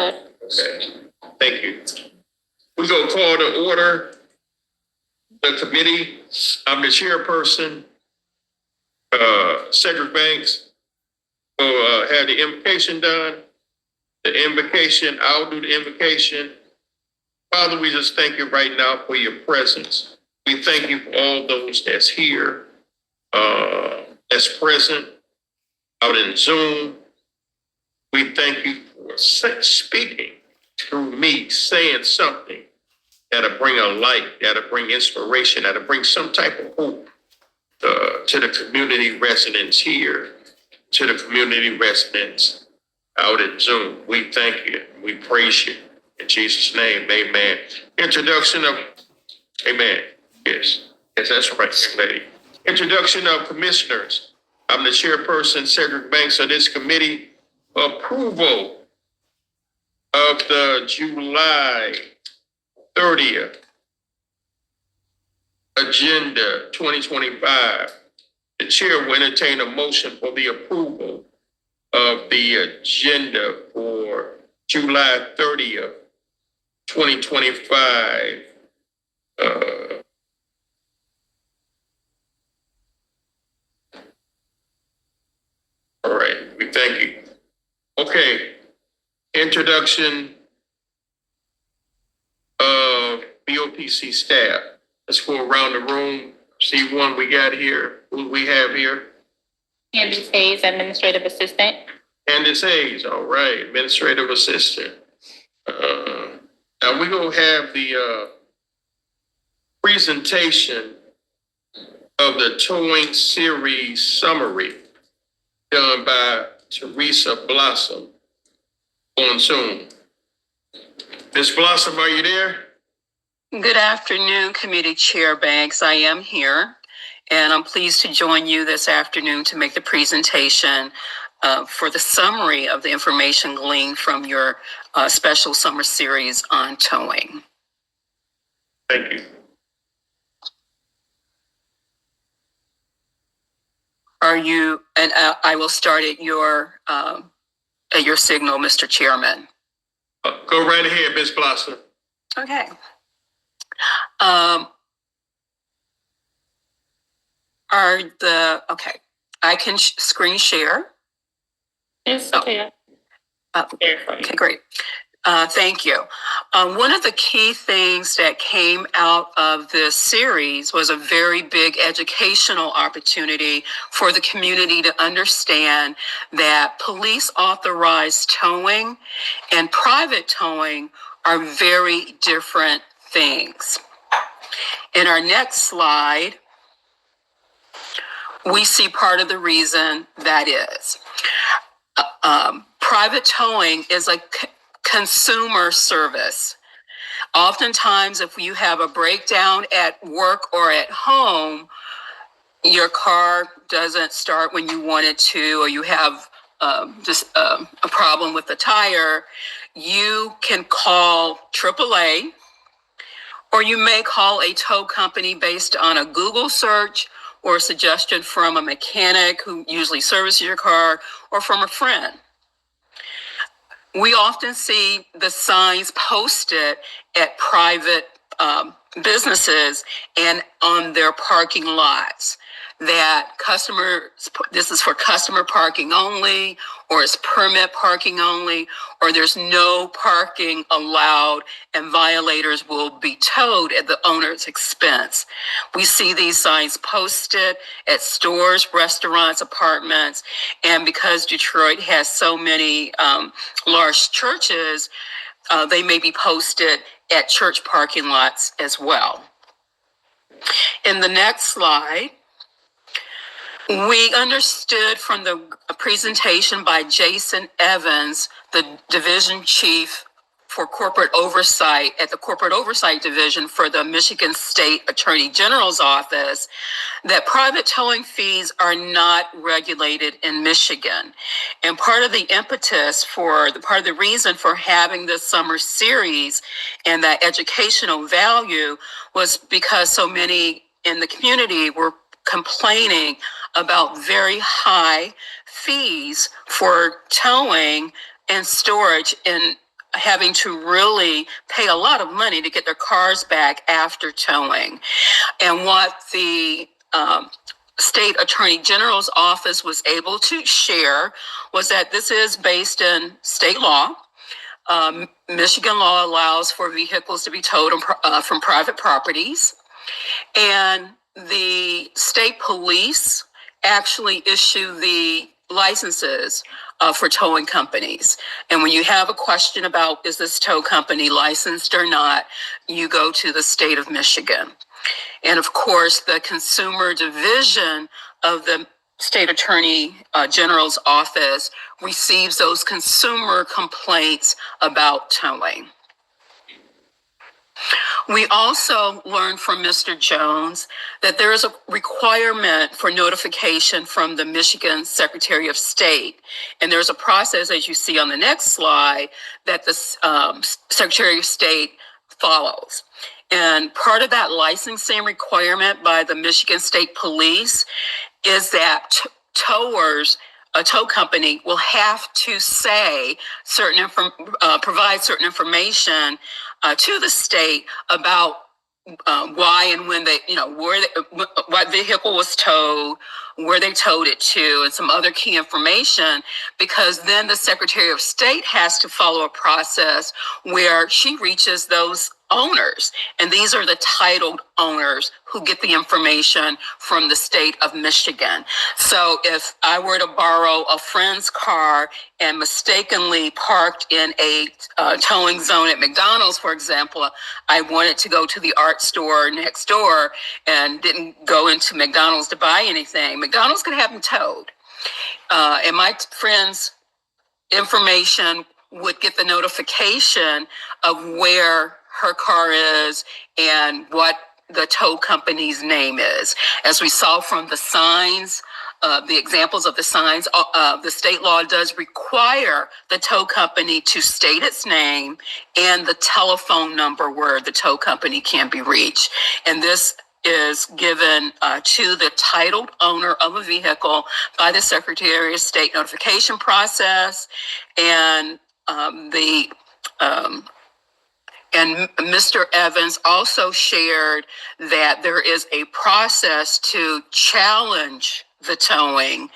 Okay, thank you. We're going to call to order the committee. I'm the chairperson, Cedric Banks. Will have the invocation done. The invocation, I'll do the invocation. Father, we just thank you right now for your presence. We thank you for all those that's here, that's present, out in Zoom. We thank you for speaking through me, saying something that'll bring a light, that'll bring inspiration, that'll bring some type of hope to the community residents here, to the community residents out in Zoom. We thank you. We praise you. In Jesus' name, amen. Introduction of, amen. Yes, that's right, lady. Introduction of commissioners. I'm the chairperson, Cedric Banks, of this committee. Approval of the July 30th agenda 2025. The chair will entertain a motion for the approval of the agenda for July 30th, 2025. All right, we thank you. Okay, introduction of BOPC staff. Let's go around the room, see one we got here. Who we have here? Candace Hayes, Administrative Assistant. Candace Hayes, all right, Administrative Assistant. Now we're going to have the presentation of the towing series summary done by Teresa Blossom on Zoom. Ms. Blossom, are you there? Good afternoon, Committee Chair Banks. I am here, and I'm pleased to join you this afternoon to make the presentation for the summary of the information gleaned from your special summer series on towing. Thank you. Are you, and I will start at your signal, Mr. Chairman. Go right ahead, Ms. Blossom. Okay. Okay, I can screen share. Yes, okay. Okay, great. Thank you. One of the key things that came out of this series was a very big educational opportunity for the community to understand that police authorized towing and private towing are very different things. In our next slide, we see part of the reason that is. Private towing is a consumer service. Oftentimes, if you have a breakdown at work or at home, your car doesn't start when you want it to, or you have just a problem with the tire, you can call AAA, or you may call a tow company based on a Google search or a suggestion from a mechanic who usually services your car, or from a friend. We often see the signs posted at private businesses and on their parking lots that this is for customer parking only, or it's permit parking only, or there's no parking allowed and violators will be towed at the owner's expense. We see these signs posted at stores, restaurants, apartments, and because Detroit has so many large churches, they may be posted at church parking lots as well. In the next slide, we understood from the presentation by Jason Evans, the division chief for corporate oversight at the Corporate Oversight Division for the Michigan State Attorney General's Office, that private towing fees are not regulated in Michigan. And part of the impetus part of the reason for having this summer series and that educational value was because so many in the community were complaining about very high fees for towing and storage in having to really pay a lot of money to get their cars back after towing. And what the State Attorney General's office was able to share was that this is based in state law. Michigan law allows for vehicles to be towed from private properties. And the state police actually issue the licenses for towing companies. And when you have a question about is this tow company licensed or not, you go to the state of Michigan. And of course, the consumer division of the State Attorney General's office receives those consumer complaints about towing. We also learned from Mr. Jones that there is a requirement for notification from the Michigan Secretary of State. And there's a process, as you see on the next slide, that the Secretary of State follows. And part of that licensing requirement by the Michigan State Police is that a tow company will have to say provide certain information to the state about why and when what vehicle was towed, where they towed it to, and some other key information, because then the Secretary of State has to follow a process where she reaches those owners. And these are the titled owners who get the information from the state of Michigan. So if I were to borrow a friend's car and mistakenly parked in a towing zone at McDonald's, for example, I wanted to go to the art store next door and didn't go into McDonald's to buy anything, McDonald's could have them towed. And my friend's information would get the notification of where her car is and what the tow company's name is. As we saw from the signs, the examples of the signs, the state law does require the tow company to state its name and the telephone number where the tow company can be reached. And this is given to the titled owner of a vehicle by the Secretary of State notification process. And and Mr. Evans also shared that there is a process to challenge the towing.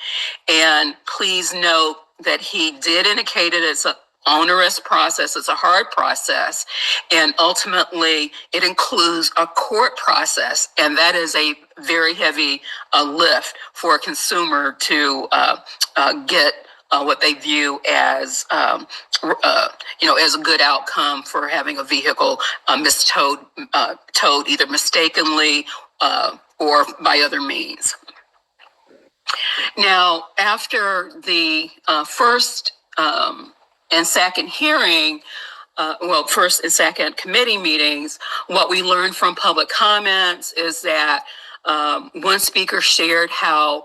And please note that he did indicate it as an onerous process, it's a hard process, and ultimately it includes a court process, and that is a very heavy lift for a consumer to get what they view as as a good outcome for having a vehicle towed either mistakenly or by other means. Now, after the first and second hearing, first and second committee meetings, what we learned from public comments is that one speaker shared how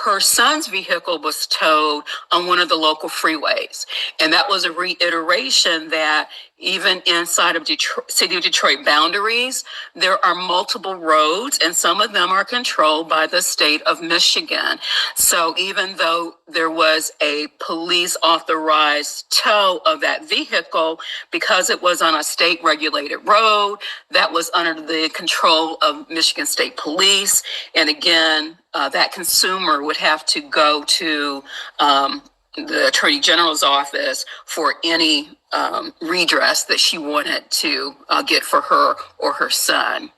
her son's vehicle was towed on one of the local freeways. And that was a reiteration that even inside of City of Detroit boundaries, there are multiple roads, and some of them are controlled by the state of Michigan. So even though there was a police authorized tow of that vehicle, because it was on a state regulated road, that was under the control of Michigan State Police. And again, that consumer would have to go to the Attorney General's office for any redress that she wanted to get for her or her son.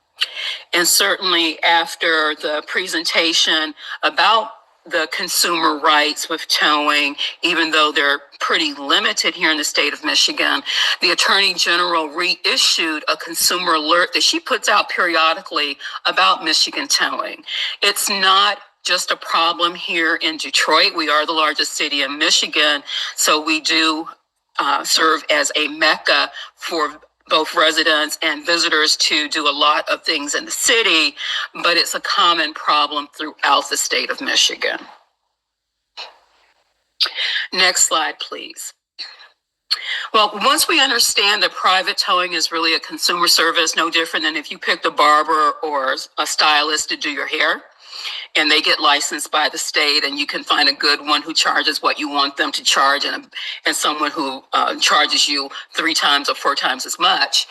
And certainly after the presentation about the consumer rights with towing, even though they're pretty limited here in the state of Michigan, the Attorney General reissued a consumer alert that she puts out periodically about Michigan towing. It's not just a problem here in Detroit. We are the largest city in Michigan, so we do serve as a mecca for both residents and visitors to do a lot of things in the city, but it's a common problem throughout the state of Michigan. Next slide, please. Well, once we understand that private towing is really a consumer service, no different than if you picked a barber or a stylist to do your hair, and they get licensed by the state, and you can find a good one who charges what you want them to charge, and someone who charges you 3 times or 4 times as much.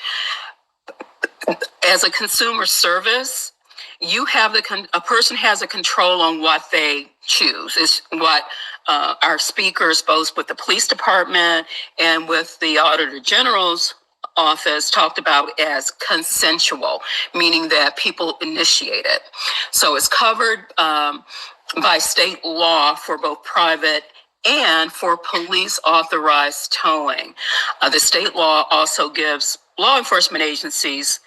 As a consumer service, you have a person has a control on what they choose. Is what our speakers, both with the police department and with the Auditor General's office, talked about as consensual, meaning that people initiate it. So it's covered by state law for both private and for police authorized towing. The state law also gives law enforcement agencies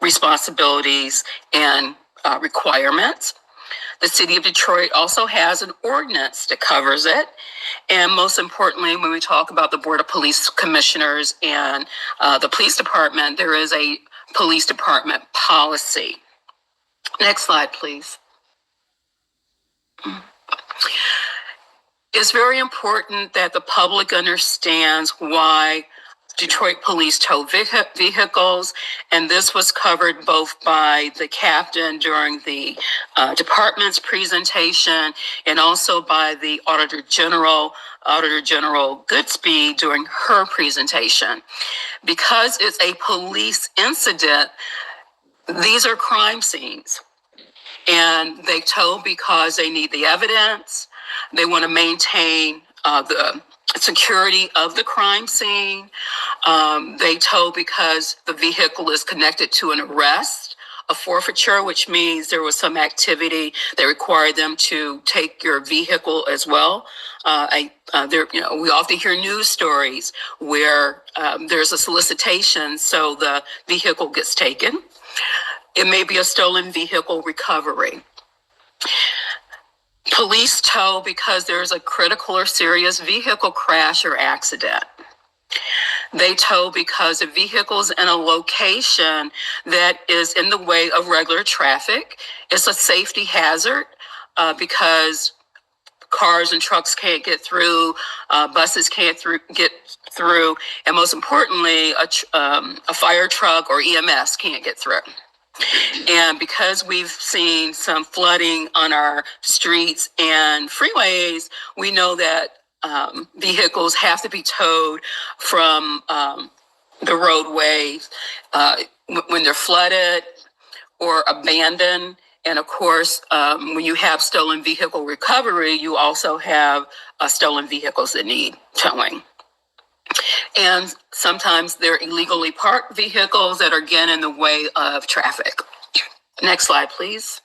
responsibilities and requirements. The city of Detroit also has an ordinance that covers it. And most importantly, when we talk about the Board of Police Commissioners and the police department, there is a police department policy. Next slide, please. It's very important that the public understands why Detroit police tow vehicles, and this was covered both by the captain during the department's presentation and also by the Auditor General Goodspeed during her presentation. Because it's a police incident, these are crime scenes, and they tow because they need the evidence. They want to maintain the security of the crime scene. They tow because the vehicle is connected to an arrest, a forfeiture, which means there was some activity that required them to take your vehicle as well. We often hear news stories where there's a solicitation, so the vehicle gets taken. It may be a stolen vehicle recovery. Police tow because there's a critical or serious vehicle crash or accident. They tow because a vehicle is in a location that is in the way of regular traffic. It's a safety hazard because cars and trucks can't get through, buses can't get through, and most importantly, a fire truck or EMS can't get through. And because we've seen some flooding on our streets and freeways, we know that vehicles have to be towed from the roadways when they're flooded or abandoned. And of course, when you have stolen vehicle recovery, you also have stolen vehicles that need towing. And sometimes they're illegally parked vehicles that are again in the way of traffic. Next slide, please.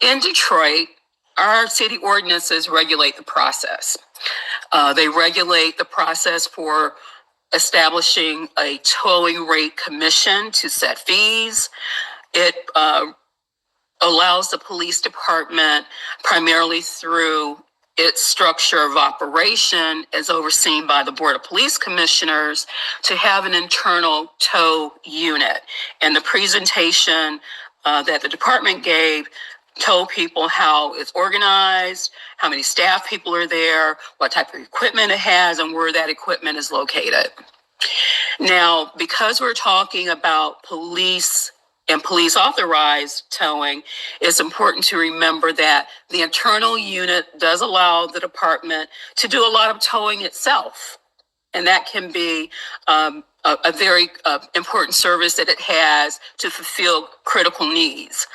In Detroit, our city ordinances regulate the process. They regulate the process for establishing a towing rate commission to set fees. It allows the police department, primarily through its structure of operation as overseen by the Board of Police Commissioners, to have an internal tow unit. And the presentation that the department gave told people how it's organized, how many staff people are there, what type of equipment it has, and where that equipment is located. Now, because we're talking about police and police authorized towing, it's important to remember that the internal unit does allow the department to do a lot of towing itself. And that can be a very important service that it has to fulfill critical needs.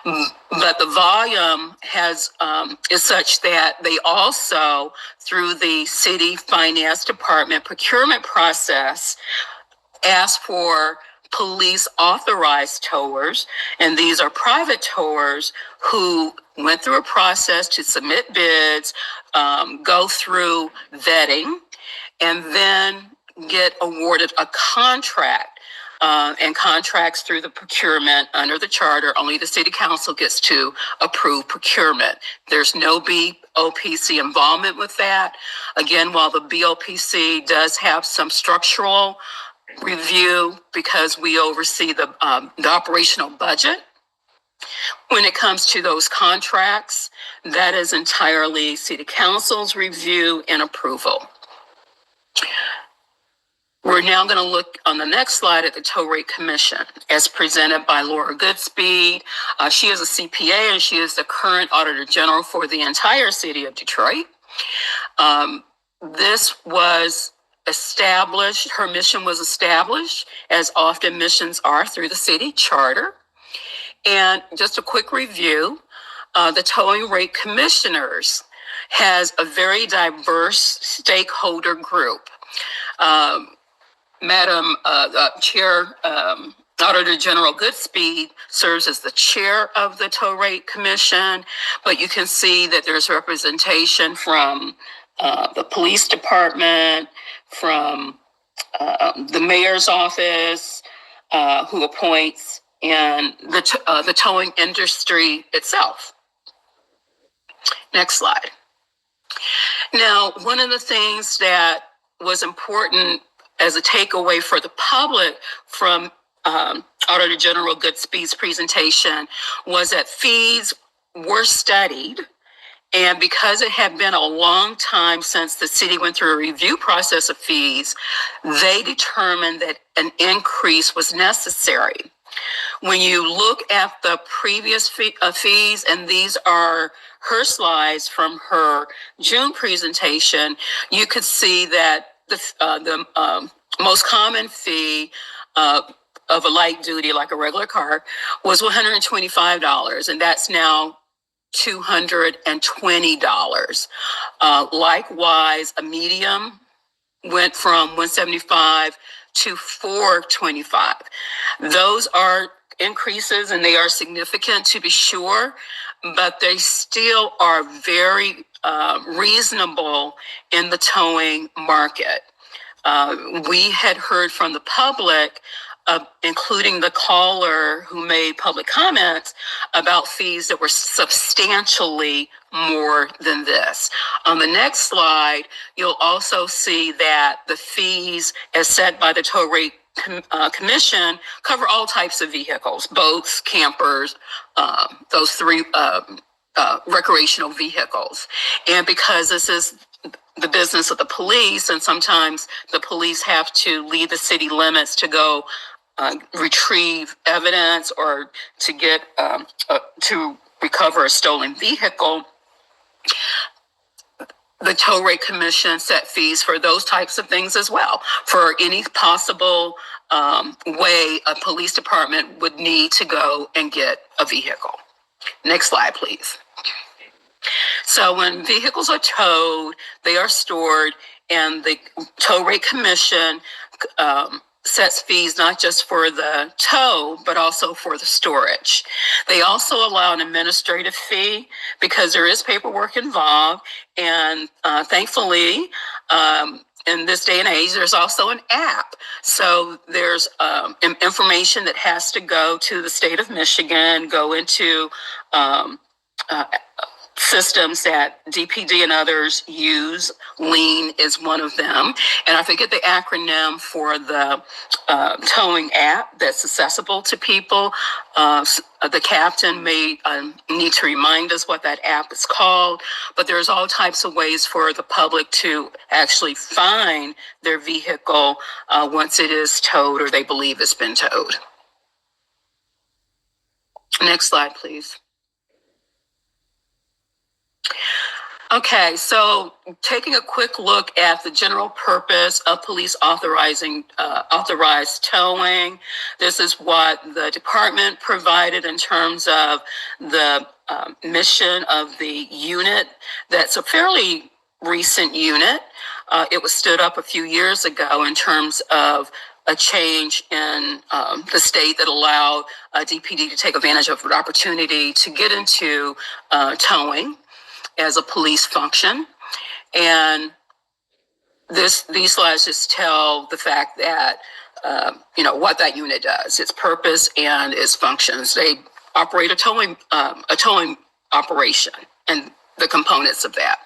But the volume is such that they also, through the city finance department procurement process, ask for police authorized towers, and these are private towers who went through a process to submit bids, go through vetting, and then get awarded a contract. And contracts through the procurement under the charter, only the city council gets to approve procurement. There's no BOPC involvement with that. Again, while the BOPC does have some structural review because we oversee the operational budget, when it comes to those contracts, that is entirely city council's review and approval. We're now going to look on the next slide at the tow rate commission as presented by Laura Goodspeed. She is a CPA and she is the current Auditor General for the entire city of Detroit. This was established, her mission was established, as often missions are, through the city charter. And just a quick review, the towing rate commissioners has a very diverse stakeholder group. Madam Chair, Auditor General Goodspeed serves as the chair of the tow rate commission, but you can see that there's representation from the police department, from the mayor's office, who appoints, and the towing industry itself. Next slide. Now, one of the things that was important as a takeaway for the public from Auditor General Goodspeed's presentation was that fees were studied. And because it had been a long time since the city went through a review process of fees, they determined that an increase was necessary. When you look at the previous fees, and these are her slides from her June presentation, you could see that the most common fee of a light duty, like a regular car, was $125, and that's now $220. Likewise, a medium went from $175 to $425. Those are increases and they are significant to be sure, but they still are very reasonable in the towing market. We had heard from the public, including the caller who made public comments, about fees that were substantially more than this. On the next slide, you'll also see that the fees as set by the tow rate commission cover all types of vehicles, boats, campers, those three recreational vehicles. And because this is the business of the police, and sometimes the police have to leave the city limits to go retrieve evidence or to get to recover a stolen vehicle, the tow rate commission set fees for those types of things as well, for any possible way a police department would need to go and get a vehicle. Next slide, please. So when vehicles are towed, they are stored, and the tow rate commission sets fees not just for the tow, but also for the storage. They also allow an administrative fee because there is paperwork involved. And thankfully, in this day and age, there's also an app. So there's information that has to go to the state of Michigan, go into systems that DPD and others use. Lean is one of them. And I forget the acronym for the towing app that's accessible to people. The captain may need to remind us what that app is called, but there's all types of ways for the public to actually find their vehicle once it is towed or they believe it's been towed. Next slide, please. Okay, so taking a quick look at the general purpose of police authorized towing. This is what the department provided in terms of the mission of the unit. That's a fairly recent unit. It was stood up a few years ago in terms of a change in the state that allowed DPD to take advantage of an opportunity to get into towing as a police function. And these slides just tell the fact that, what that unit does, its purpose and its functions. They operate a towing operation and the components of that.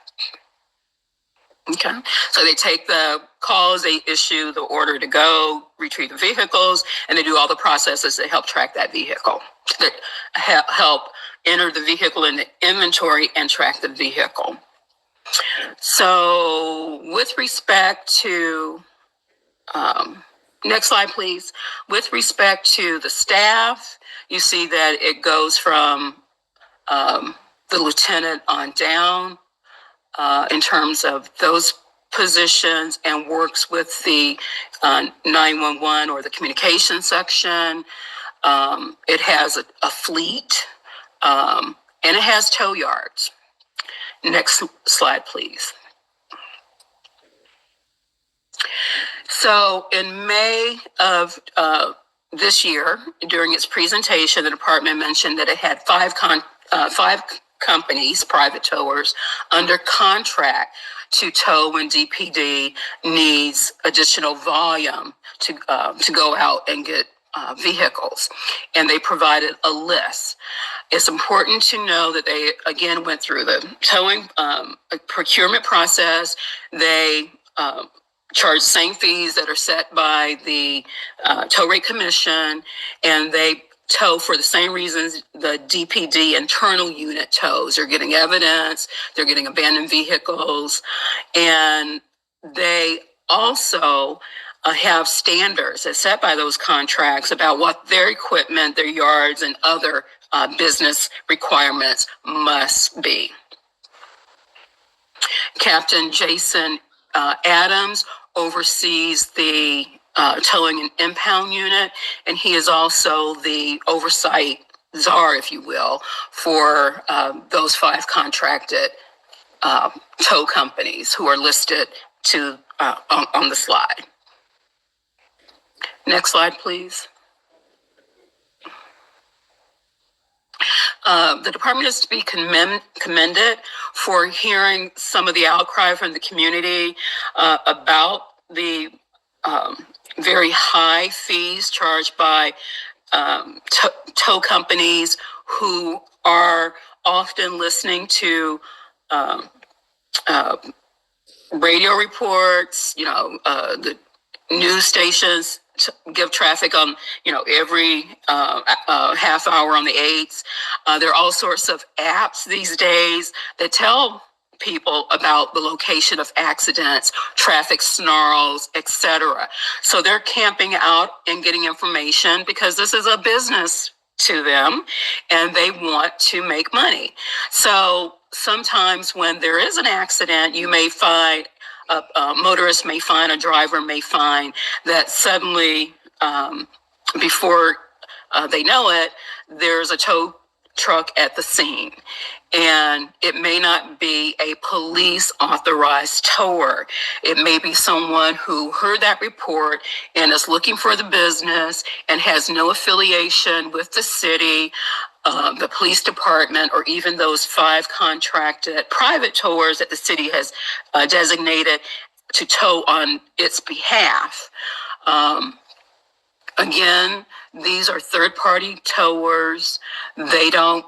Okay, so they take the calls, they issue the order to go retrieve the vehicles, and they do all the processes that help track that vehicle, that help enter the vehicle in the inventory and track the vehicle. So with respect to Next slide, please. With respect to the staff, you see that it goes from the lieutenant on down in terms of those positions, and works with the 911 or the communication section. It has a fleet, and it has tow yards. Next slide, please. So in May of this year, during its presentation, the department mentioned that it had five companies, private towers, under contract to tow when DPD needs additional volume to go out and get vehicles. And they provided a list. It's important to know that they, again, went through the towing procurement process. They charge same fees that are set by the tow rate commission, and they tow for the same reasons the DPD internal unit tows. They're getting evidence, they're getting abandoned vehicles, and they also have standards that's set by those contracts about what their equipment, their yards, and other business requirements must be. Captain Jason Adams oversees the towing and impound unit, and he is also the oversight czar, if you will, for those five contracted tow companies who are listed on the slide. Next slide, please. The department is to be commended for hearing some of the outcry from the community about the very high fees charged by tow companies who are often listening to radio reports, the news stations give traffic on, every half hour on the 8s. There are all sorts of apps these days that tell people about the location of accidents, traffic snarls, etc. So they're camping out and getting information because this is a business to them and they want to make money. So sometimes when there is an accident, you may find a motorist may find, a driver may find that suddenly, before they know it, there's a tow truck at the scene. And it may not be a police authorized tower. It may be someone who heard that report and is looking for the business and has no affiliation with the city, the police department, or even those five contracted private towers that the city has designated to tow on its behalf. Again, these are third-party towers. They don't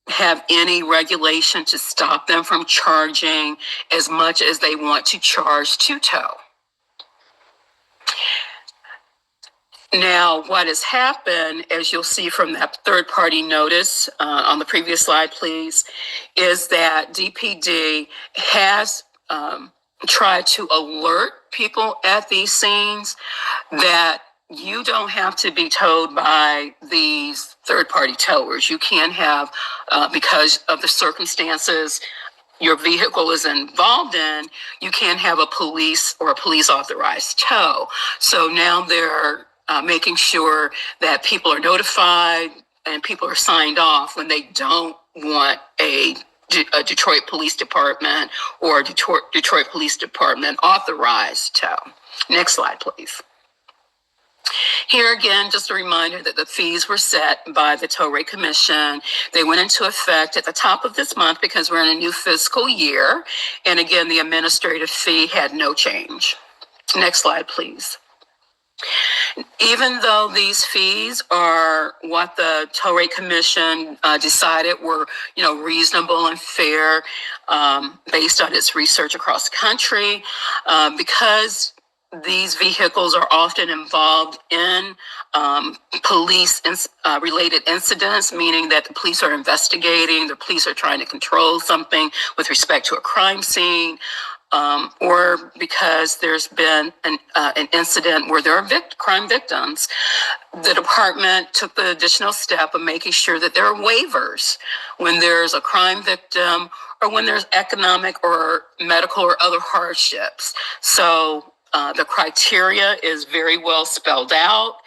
have any regulation to stop them from charging as much as they want to charge to tow. Now, what has happened, as you'll see from that third-party notice on the previous slide, please, is that DPD has tried to alert people at these scenes that you don't have to be towed by these third-party towers. You can have, because of the circumstances your vehicle is involved in, you can have a police or a police authorized tow. So now they're making sure that people are notified and people are signed off when they don't want a Detroit Police Department or Detroit Police Department authorized tow. Next slide, please. Here again, just a reminder that the fees were set by the Tow Rate Commission. They went into effect at the top of this month because we're in a new fiscal year. And again, the administrative fee had no change. Next slide, please. Even though these fees are what the Tow Rate Commission decided were, reasonable and fair based on its research across the country, because these vehicles are often involved in police related incidents, meaning that the police are investigating, the police are trying to control something with respect to a crime scene. or because there's been an incident where there are crime victims, the department took the additional step of making sure that there are waivers when there's a crime victim or when there's economic or medical or other hardships. So the criteria is very well spelled out.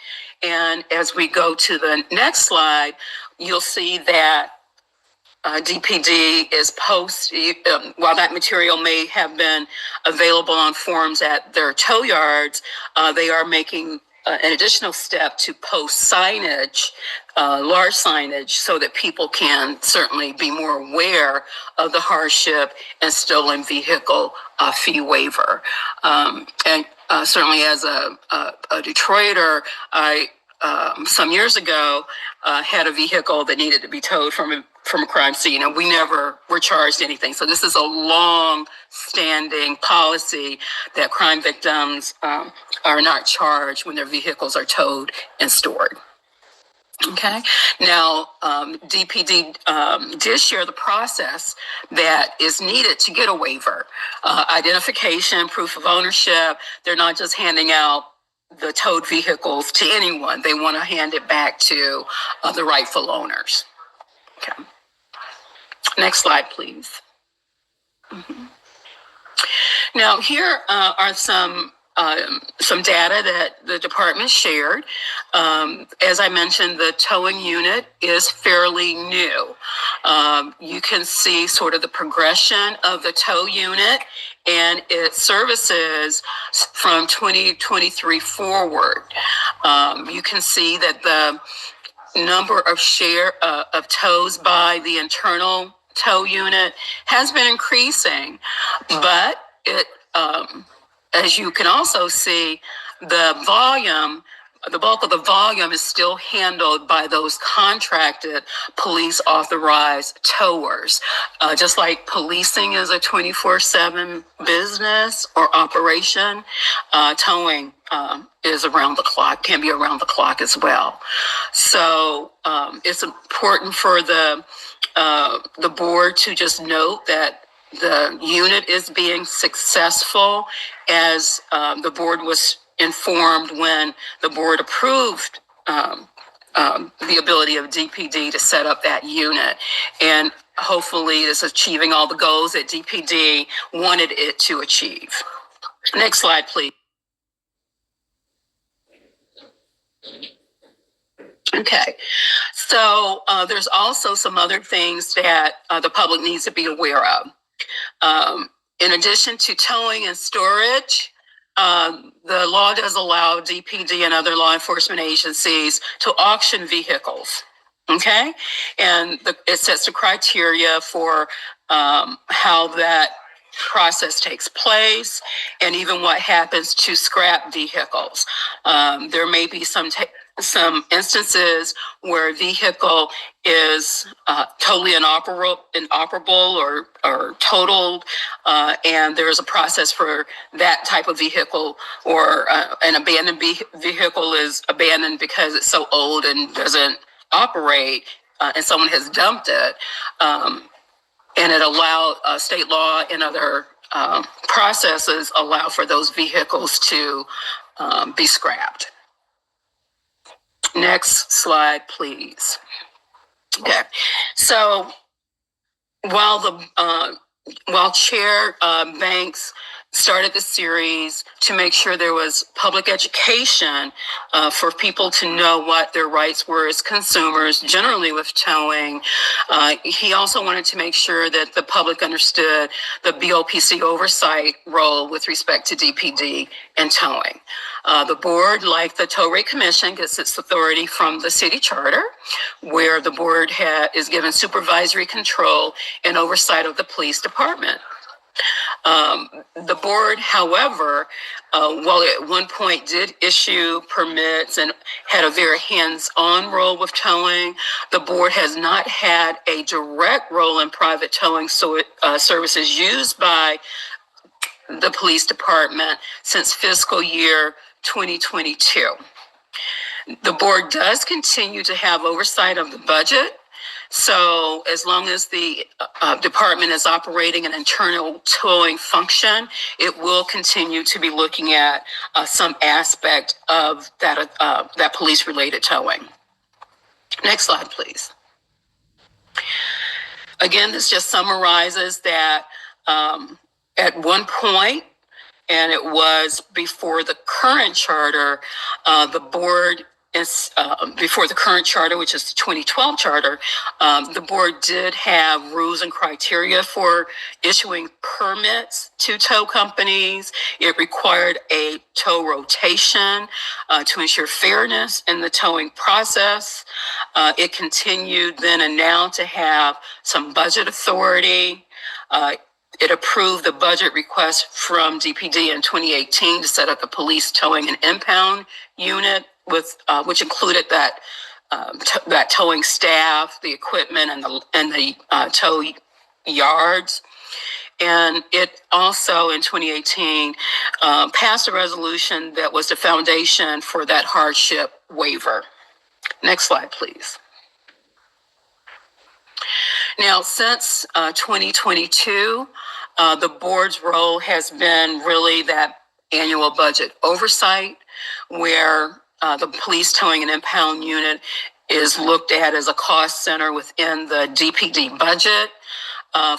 And as we go to the next slide, you'll see that DPD is while that material may have been available on forums at their tow yards, they are making an additional step to post signage, large signage, so that people can certainly be more aware of the hardship and stolen vehicle fee waiver. And certainly as a Detroiter, I some years ago had a vehicle that needed to be towed from a crime scene, and we never were charged anything. So this is a long-standing policy that crime victims are not charged when their vehicles are towed and stored. Okay. Now, DPD did share the process that is needed to get a waiver. Identification, proof of ownership. They're not just handing out the towed vehicles to anyone. They want to hand it back to the rightful owners. Okay. Next slide, please. Mm-hmm. Now, here are some data that the department shared. As I mentioned, the towing unit is fairly new. You can see sort of the progression of the tow unit and its services from 2023 forward. You can see that the number of tows by the internal tow unit has been increasing, but it, as you can also see, the bulk of the volume is still handled by those contracted police authorized towers. Just like policing is a 24/7 business or operation, towing is around the clock, can be around the clock as well. So it's important for the board to just note that the unit is being successful, as the board was informed when the board approved the ability of DPD to set up that unit. And hopefully it's achieving all the goals that DPD wanted it to achieve. Next slide, please. Okay, so there's also some other things that the public needs to be aware of. In addition to towing and storage, the law does allow DPD and other law enforcement agencies to auction vehicles. Okay, and it sets the criteria for how that process takes place, and even what happens to scrap vehicles. There may be some instances where a vehicle is totally inoperable or totaled, and there's a process for that type of vehicle, or an abandoned vehicle is abandoned because it's so old and doesn't operate, and someone has dumped it. And it allows state law and other processes allow for those vehicles to be scrapped. Next slide, please. Okay, so while Chair Banks started the series to make sure there was public education for people to know what their rights were as consumers, generally with towing, he also wanted to make sure that the public understood the BOPC oversight role with respect to DPD and towing. The board, like the Tow Rate Commission, gets its authority from the city charter, where the board is given supervisory control and oversight of the police department. The board, however, while at one point did issue permits and had a very hands-on role with towing, the board has not had a direct role in private towing services used by the police department since fiscal year 2022. The board does continue to have oversight of the budget, So as long as the department is operating an internal towing function, it will continue to be looking at some aspect of that police-related towing. Next slide, please. Again, this just summarizes that at one point, and it was before the current charter, the board is, before the current charter, which is the 2012 charter, the board did have rules and criteria for issuing permits to tow companies. It required a tow rotation to ensure fairness in the towing process. It continued then and now to have some budget authority. It approved the budget request from DPD in 2018 to set up a police towing and impound unit with which included that towing staff, the equipment, and the tow yards. And it also in 2018 passed a resolution that was the foundation for that hardship waiver. Next slide, please. Now, since 2022, the board's role has been really that annual budget oversight, where the police towing and impound unit is looked at as a cost center within the DPD budget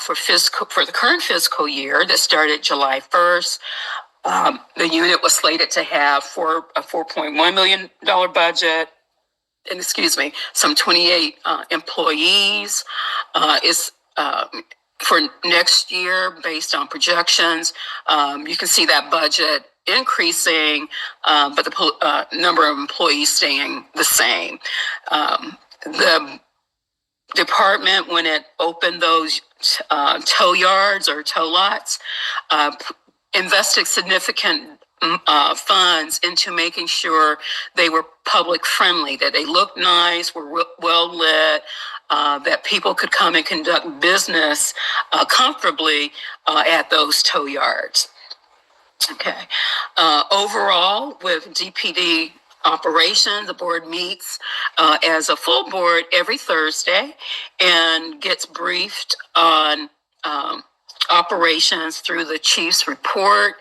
for the current fiscal year that started July 1st. The unit was slated to have a $4.1 million budget. And some 28 employees is for next year based on projections. You can see that budget increasing, but the number of employees staying the same. The department, when it opened those tow yards or tow lots, invested significant funds into making sure they were public friendly, that they looked nice, were well lit, that people could come and conduct business comfortably at those tow yards. Okay. Overall, with DPD operation, the board meets as a full board every Thursday and gets briefed on operations through the chief's report.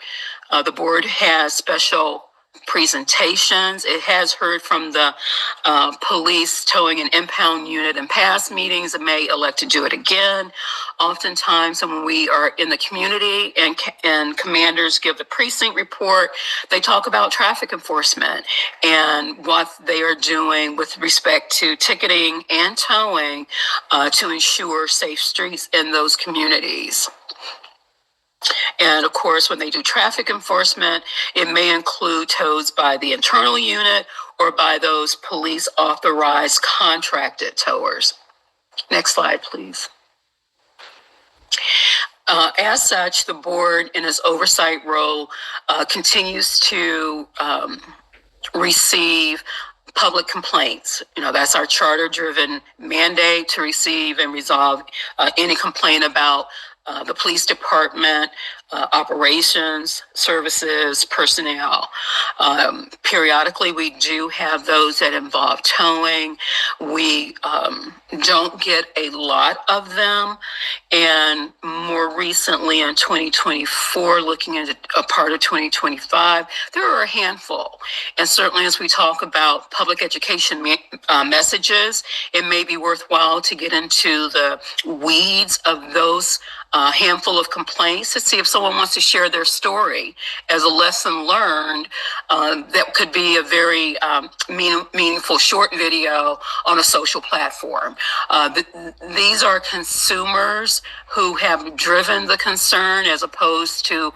The board has special presentations. It has heard from the police towing and impound unit in past meetings and may elect to do it again. Oftentimes when we are in the community and commanders give the precinct report, they talk about traffic enforcement and what they are doing with respect to ticketing and towing to ensure safe streets in those communities. And of course, when they do traffic enforcement, it may include tows by the internal unit or by those police authorized contracted towers. Next slide, please. As such, the board in its oversight role continues to receive public complaints. That's our charter-driven mandate to receive and resolve any complaint about the police department, operations, services, personnel. Periodically, we do have those that involve towing. We don't get a lot of them. And more recently in 2024, looking at a part of 2025, there are a handful. And certainly as we talk about public education messages, it may be worthwhile to get into the weeds of those handful of complaints to see if someone wants to share their story as a lesson learned. That could be a very meaningful short video on a social platform. These are consumers who have driven the concern as opposed to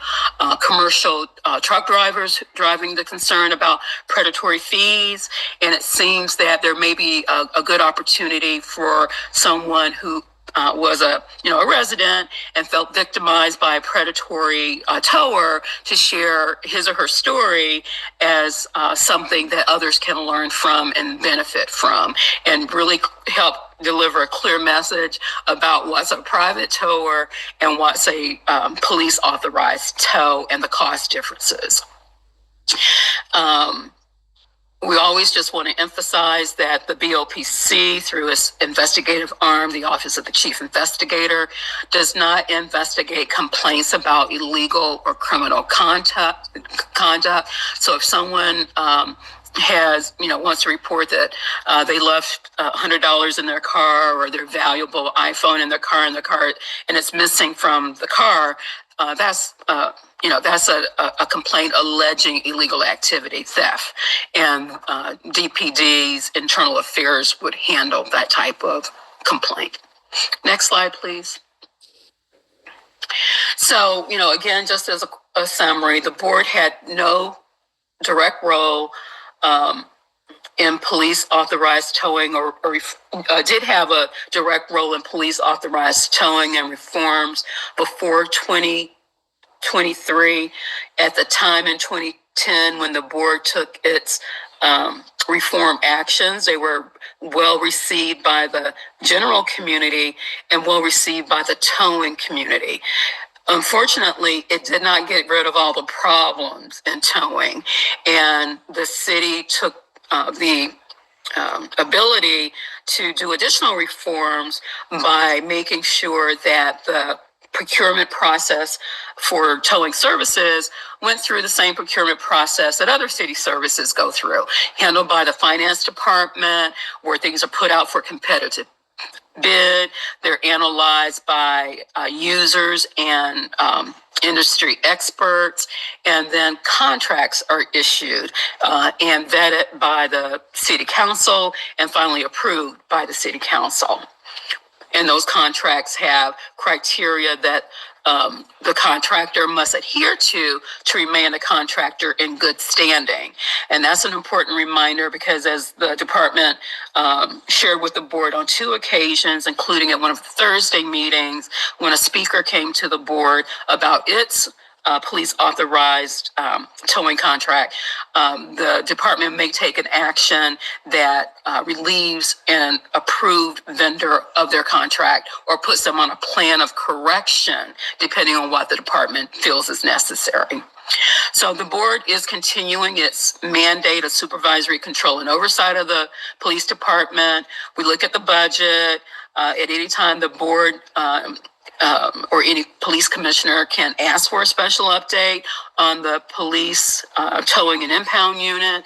commercial truck drivers driving the concern about predatory fees. And it seems that there may be a good opportunity for someone who was a resident and felt victimized by a predatory tower to share his or her story as something that others can learn from and benefit from, and really help deliver a clear message about what's a private tower and what's a police authorized tow and the cost differences. We always just want to emphasize that the BOPC, through its investigative arm, the Office of the Chief Investigator, does not investigate complaints about illegal or criminal conduct. So if someone wants to report that they left $100 in their car or their valuable iPhone in their car, and it's missing from the car, that's a complaint alleging illegal activity, theft, and DPD's internal affairs would handle that type of complaint. Next slide, please. So, again, just as a summary, the board had no direct role in police authorized towing, or did have a direct role in police authorized towing and reforms before 2023. At the time in 2010, when the board took its reform actions, they were well received by the general community and well received by the towing community. Unfortunately, it did not get rid of all the problems in towing, and the city took the ability to do additional reforms by making sure that the procurement process for towing services went through the same procurement process that other city services go through, handled by the finance department, where things are put out for competitive bid. They're analyzed by users and industry experts, and then contracts are issued and vetted by the city council, and finally approved by the city council. And those contracts have criteria that the contractor must adhere to remain a contractor in good standing. And that's an important reminder, because as the department shared with the board on 2 occasions, including at one of the Thursday meetings, when a speaker came to the board about its police authorized towing contract, the department may take an action that relieves an approved vendor of their contract, or puts them on a plan of correction, depending on what the department feels is necessary. So the board is continuing its mandate of supervisory control and oversight of the police department. We look at the budget. At any time, the board or any police commissioner can ask for a special update on the police towing and impound unit,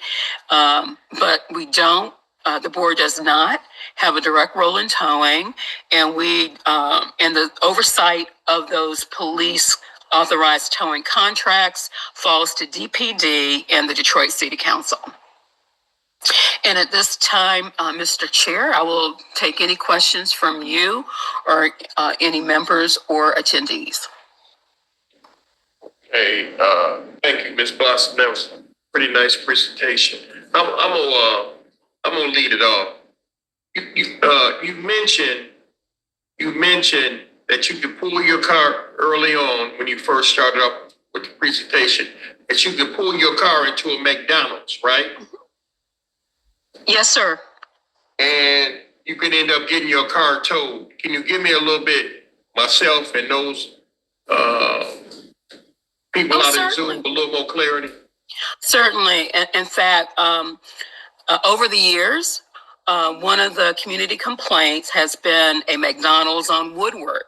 but we don't. The board does not have a direct role in towing, and and the oversight of those police authorized towing contracts falls to DPD and the Detroit City Council. And at this time, Mr. Chair, I will take any questions from you or any members or attendees. Hey, thank you, Ms. Blossom. That was a pretty nice presentation. I'm gonna lead it off. You mentioned that you could pull your car early on when you first started up with the presentation, that you could pull your car into a McDonald's, right? Yes, sir. And you could end up getting your car towed. Can you give me a little bit, myself and those people out in Zoom, a little more clarity? Certainly. In fact, over the years, one of the community complaints has been a McDonald's on Woodward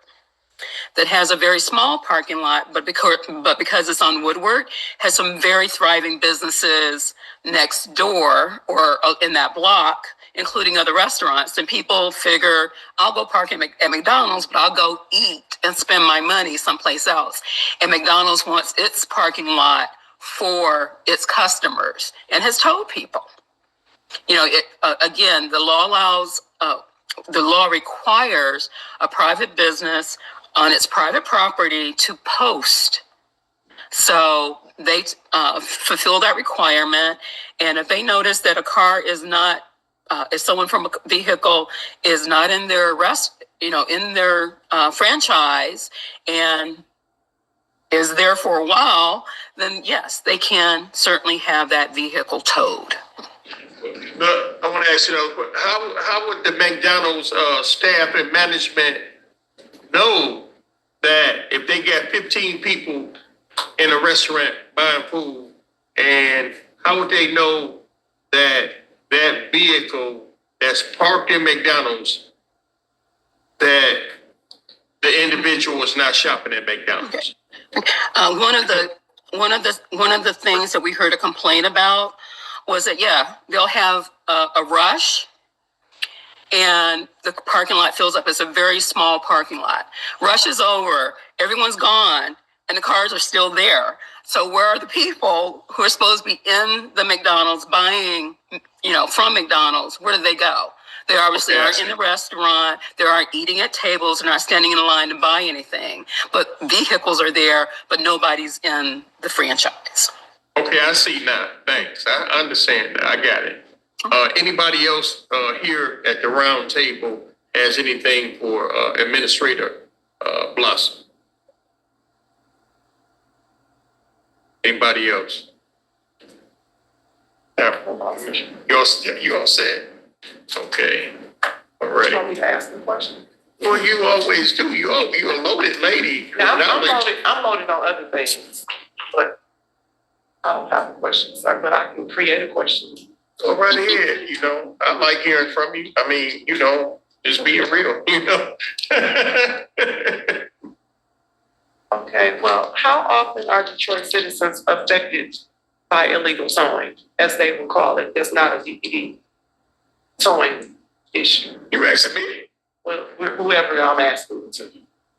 that has a very small parking lot, but because it's on Woodward, has some very thriving businesses next door or in that block, including other restaurants. And people figure, I'll go park at McDonald's, but I'll go eat and spend my money someplace else. And McDonald's wants its parking lot for its customers and has told people, again, the law requires a private business on its private property to post. So they fulfill that requirement. And if they notice that a car is not, if someone from a vehicle is not in their franchise and is there for a while, then yes, they can certainly have that vehicle towed. But I want to ask you, how would the McDonald's staff and management know that if they got 15 people in a restaurant buying food, and how would they know that that vehicle that's parked in McDonald's, that the individual is not shopping at McDonald's? One of the things that we heard a complaint about was that they'll have a rush, and the parking lot fills up. It's a very small parking lot. Rush is over, everyone's gone, and the cars are still there. So where are the people who are supposed to be in the McDonald's buying, from McDonald's? Where do they go? They obviously aren't in the restaurant. They aren't eating at tables. They're not standing in a line to buy anything. But vehicles are there, but nobody's in the franchise. Okay, I see now. Thanks. I understand that. I got it. Anybody else here at the round table has anything for Administrator Blossom? Anybody else? You all said? Okay. All right. You want me to ask the question? Well, you always do. You're a loaded lady. Now, I'm loaded on other things, but I don't have a question, sir, but I can create a question. Go right ahead. I like hearing from you. I mean, just being real, Okay, well, how often are Detroit citizens affected by illegal towing, as they will call it? That's not a DPD towing issue. You asking me? Well, whoever I'm asking to.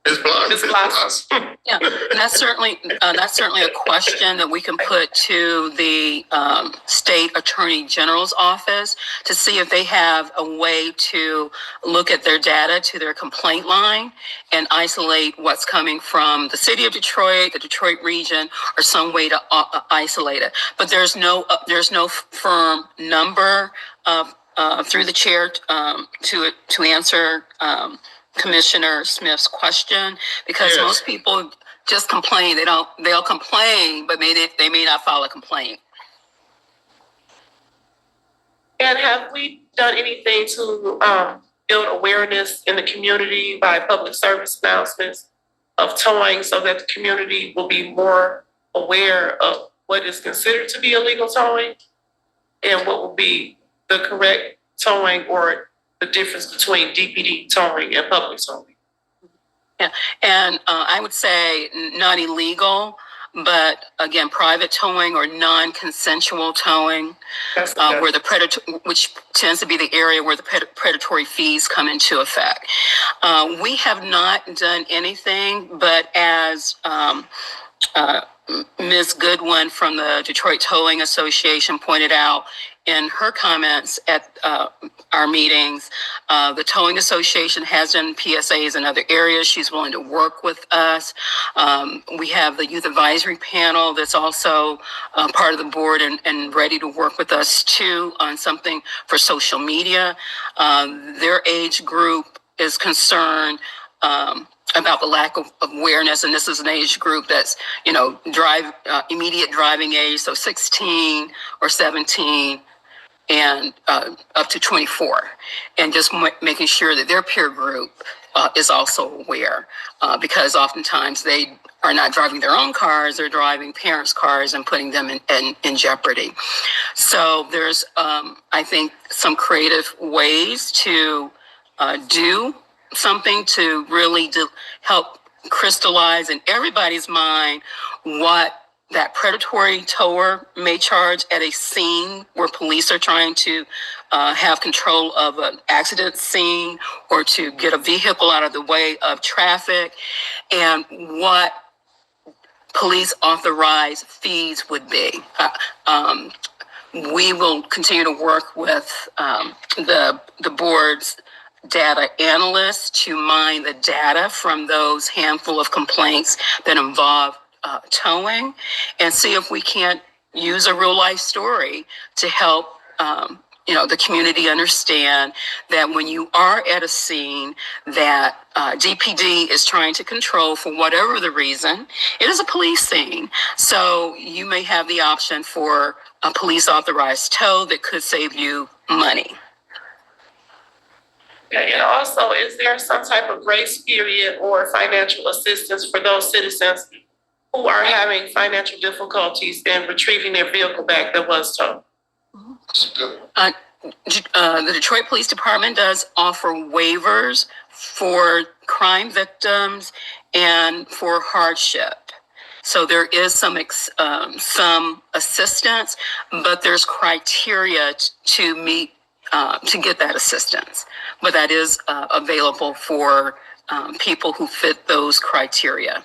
Ms. Blossom. Ms. Blossom. Yeah, and that's certainly a question that we can put to the state attorney general's office to see if they have a way to look at their data to their complaint line and isolate what's coming from the city of Detroit, the Detroit region, or some way to isolate it. But there's no firm number through the chair to answer Commissioner Smith's question, because Yes. most people just complain. They'll complain, but they may not file a complaint. And have we done anything to build awareness in the community by public service announcements of towing so that the community will be more aware of what is considered to be illegal towing and what will be the correct towing or the difference between DPD towing and public towing? Yeah, and I would say not illegal, but again, private towing or non-consensual towing, where which tends to be the area where the predatory fees come into effect. We have not done anything, but as Ms. Goodwin from the Detroit Towing Association pointed out in her comments at our meetings, the Towing Association has done PSAs in other areas. She's willing to work with us. We have the Youth Advisory Panel that's also part of the board and ready to work with us too on something for social media. Their age group is concerned about the lack of awareness, and this is an age group that's, immediate driving age, so 16 or 17 and up to 24, and just making sure that their peer group is also aware, because oftentimes they are not driving their own cars, they're driving parents' cars and putting them in jeopardy. So there's, I think, some creative ways to do something to really help crystallize in everybody's mind what that predatory tower may charge at a scene where police are trying to have control of an accident scene or to get a vehicle out of the way of traffic, and what police authorized fees would be. We will continue to work with the board's data analysts to mine the data from those handful of complaints that involve towing, and see if we can't use a real life story to help the community understand that when you are at a scene that DPD is trying to control for whatever the reason, it is a police scene. So you may have the option for a police authorized tow that could save you money. Okay, and also, is there some type of grace period or financial assistance for those citizens who are having financial difficulties in retrieving their vehicle back that was towed? The Detroit Police Department does offer waivers for crime victims and for hardship. So there is some assistance, but there's criteria to meet to get that assistance. But that is available for people who fit those criteria.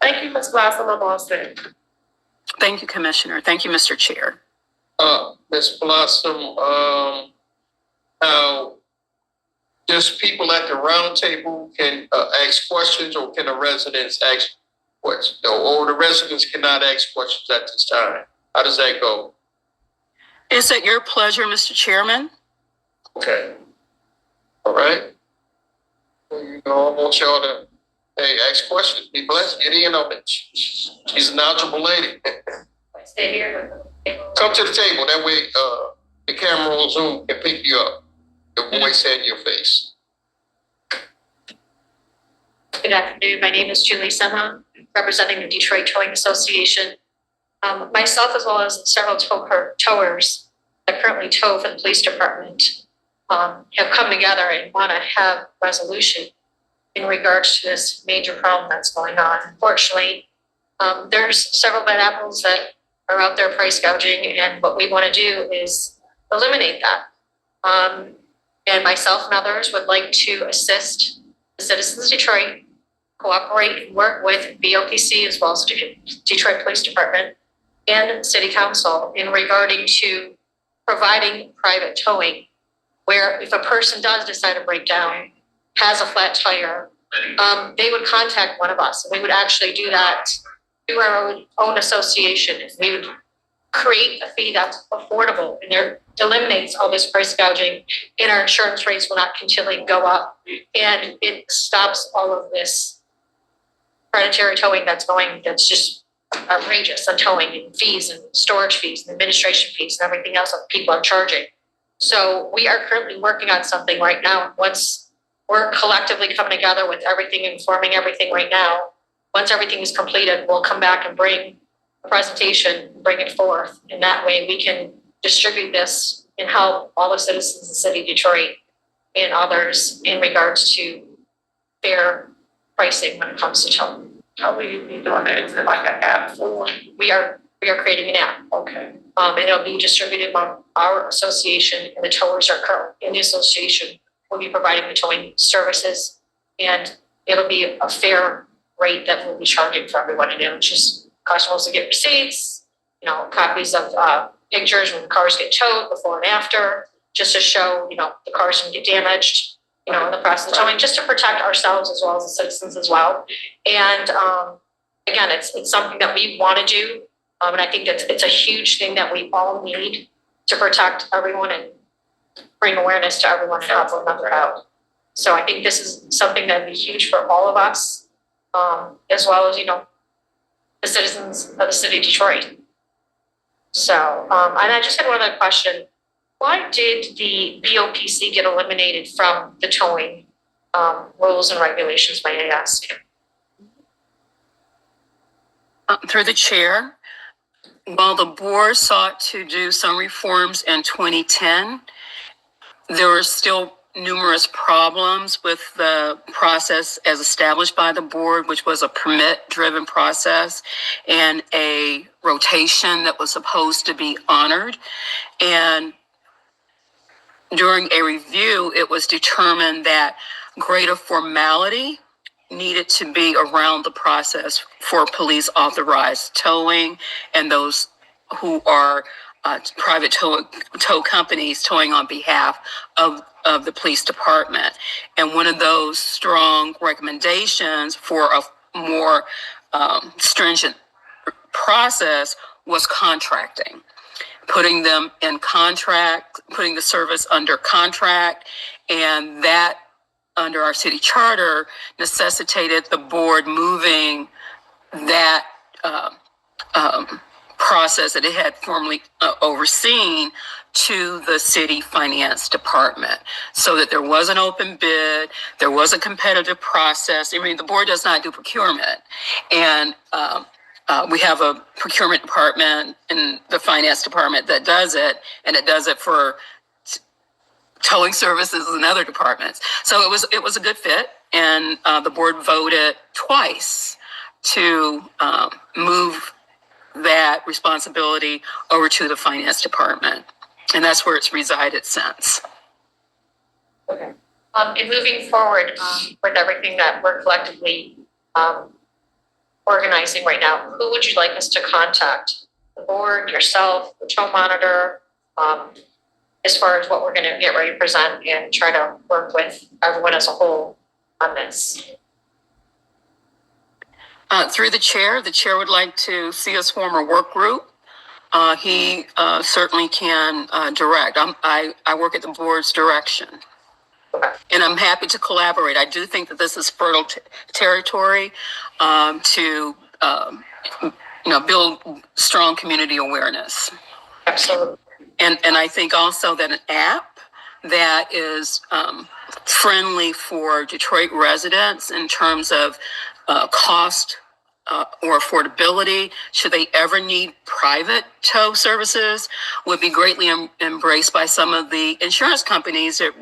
Thank you, Ms. Blossom. I'm all set. Thank you, Commissioner. Thank you, Mr. Chair. Ms. Blossom, now, just people at the round table can ask questions, or can the residents ask questions? Or the residents cannot ask questions at this time. How does that go? Is it your pleasure, Mr. Chairman? Okay. All right. You know, I want y'all to, hey, ask questions. Be blessed. Get in on it. She's a knowledgeable lady. Stay here. Come to the table. That way, the camera on Zoom can pick you up. Your voice and your face. Good afternoon. My name is Julie Semha, representing the Detroit Towing Association. Myself, as well as several towers that currently tow for the police department, have come together and want to have resolution in regards to this major problem that's going on. Unfortunately, there's several bad apples that are out there price gouging, and what we want to do is eliminate that. And myself and others would like to assist the citizens of Detroit, cooperate and work with BOPC as well as Detroit Police Department and City Council in regarding to providing private towing, where if a person does decide to break down, has a flat tire, they would contact one of us, and we would actually do that through our own association. We would create a fee that's affordable, and there eliminates all this price gouging, and our insurance rates will not continually go up, and it stops all of this predatory towing that's just outrageous on towing and fees and storage fees and administration fees and everything else that people are charging. So we are currently working on something right now. Once we're collectively coming together with everything and forming everything right now, once everything is completed, we'll come back and bring a presentation, bring it forth. And that way we can distribute this and help all the citizens of the city of Detroit and others in regards to fair pricing when it comes to towing. How will you be doing that? Is it like an app for? We are creating an app. Okay. And it'll be distributed among our association, and the towers are currently in the association will be providing the towing services, and it'll be a fair rate that we'll be charging for everyone. And it'll just customers to get receipts, copies of pictures when the cars get towed before and after, just to show, the cars didn't get damaged, in the process of towing, just to protect ourselves as well as the citizens as well. And again, it's something that we want to do. And I think it's a huge thing that we all need to protect everyone and bring awareness to everyone and help one another out. So I think this is something that would be huge for all of us, as well as, the citizens of the city of Detroit. So, and I just had one other question. Why did the BOPC get eliminated from the towing rules and regulations, may I ask? Through the chair, while the board sought to do some reforms in 2010, there were still numerous problems with the process as established by the board, which was a permit-driven process and a rotation that was supposed to be honored. And during a review, it was determined that greater formality needed to be around the process for police authorized towing and those who are private tow companies towing on behalf of the police department. And one of those strong recommendations for a more stringent process was contracting, putting them in contract, putting the service under contract, and that under our city charter necessitated the board moving that process that it had formerly overseen to the city finance department, so that there was an open bid, there was a competitive process. I mean, the board does not do procurement, and we have a procurement department in the finance department that does it, and it does it for towing services and other departments. So it was a good fit, and the board voted twice to move that responsibility over to the finance department, and that's where it's resided since. Okay. And moving forward with everything that we're collectively organizing right now, who would you like us to contact? The board, yourself, the tow monitor, as far as what we're going to get ready to present and try to work with everyone as a whole on this? Through the chair would like to see us form a work group. He certainly can direct. I work at the board's direction. And I'm happy to collaborate. I do think that this is fertile territory to build strong community awareness. Absolutely. And I think also that an app that is friendly for Detroit residents in terms of cost or affordability, should they ever need private tow services, would be greatly embraced by some of the insurance companies that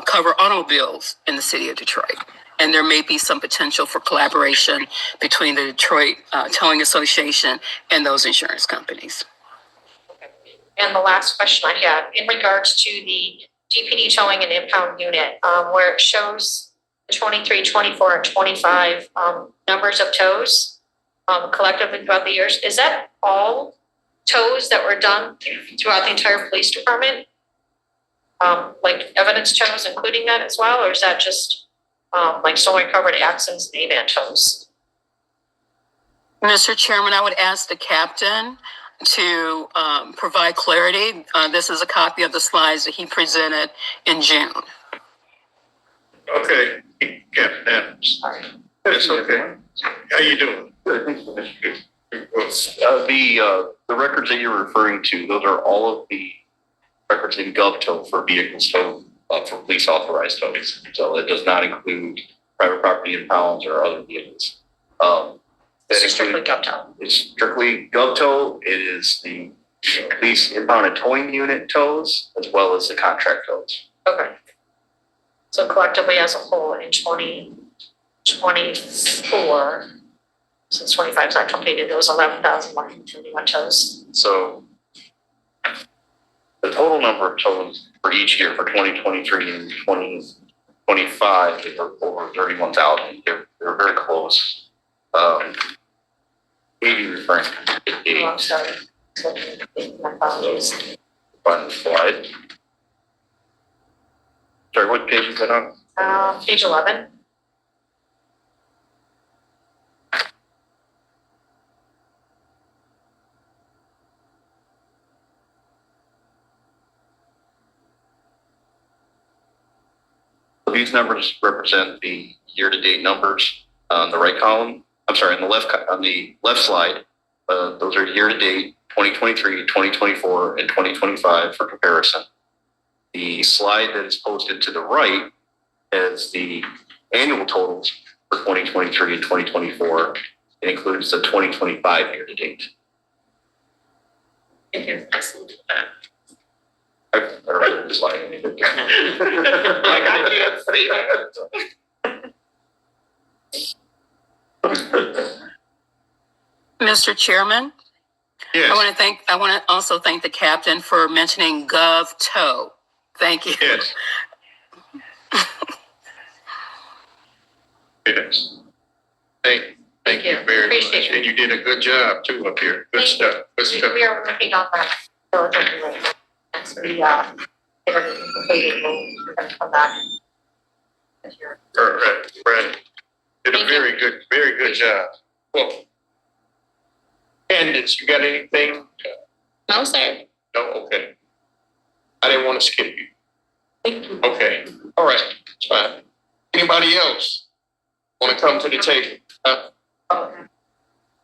cover automobiles in the city of Detroit. And there may be some potential for collaboration between the Detroit Towing Association and those insurance companies. And the last question I had in regards to the DPD towing and impound unit, where it shows the 23, 24, and 25 numbers of tows collectively throughout the years, is that all tows that were done throughout the entire police department? Like evidence tows including that as well, or is that just like solely covered accidents and AVAN tows? Mr. Chairman, I would ask the captain to provide clarity. This is a copy of the slides that he presented in June. Okay, Captain. That's okay. How you doing? Good, thanks, Commissioner. The records that you're referring to, those are all of the records in GovTow for vehicles towed for police authorized tows. So it does not include private property impounds or other vehicles. It's strictly GovTow. It's strictly GovTow. It is the police impounded towing unit tows as well as the contract tows. Okay. So collectively as a whole in 2024, since 25 is not completed, there was 11,151 tows. So the total number of tows for each year for 2023 and 2025 is over 31,000. They're very close. Maybe referring to the Oh, I'm date sorry. My apologies. on the slide. Sorry, what page is that on? Page 11. These numbers represent the year-to-date numbers on the right column. I'm sorry, on the left slide. Those are year-to-date 2023, 2024, and 2025 for comparison. The slide that is posted to the right has the annual totals for 2023 and 2024. It includes the 2025 year-to-date. Thank you. Excellent. I read the slide. Like I can't see that. Mr. Chairman, Yes. I want to also thank the captain for mentioning GovTow. Thank you. Yes. Yes. Thank you very much. Appreciate it. And you did a good job too up here. Good stuff. Good stuff. We are working on that diligently. As we get everything completed, we're going to come back. Right. Did a Thank you. very good job. Well, Candace, you got anything? No, sir. No, okay. I didn't want to skip you. Thank you. Okay, all right, it's fine. Anybody else want to come to the table?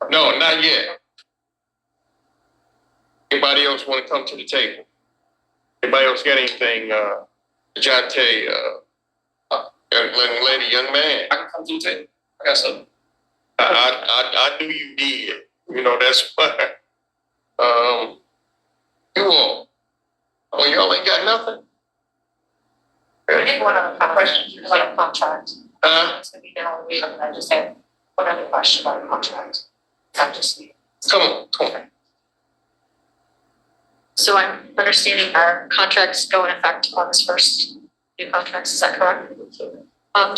No, not yet. Anybody else want to come to the table? Anybody else got anything, Jonte, young lady, young man? I can come to the table. I got some. I knew you did. You know, that's fine. You all, oh, y'all ain't got nothing? I did one other question about a contract. Huh? It's gonna be down the week, and I just had one other question about a contract. I'm just. Come on. So I'm understanding our contracts go in effect August 1st, new contracts, is that correct?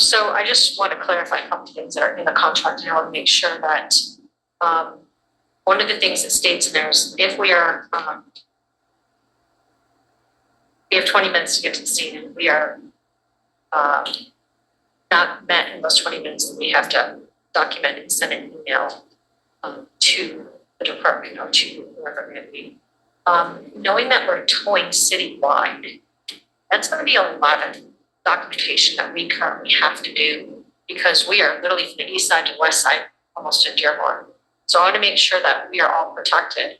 So I just want to clarify a couple things that are in the contract, and I want to make sure that, one of the things that states in there is if we are, we have 20 minutes to get to the scene and we are, not met in those 20 minutes, then we have to document and send an email, to the department or to whoever it may be. Knowing that we're towing citywide, that's gonna be a lot of documentation that we currently have to do because we are literally from the east side to the west side, almost in Dearborn. So I wanna make sure that we are all protected.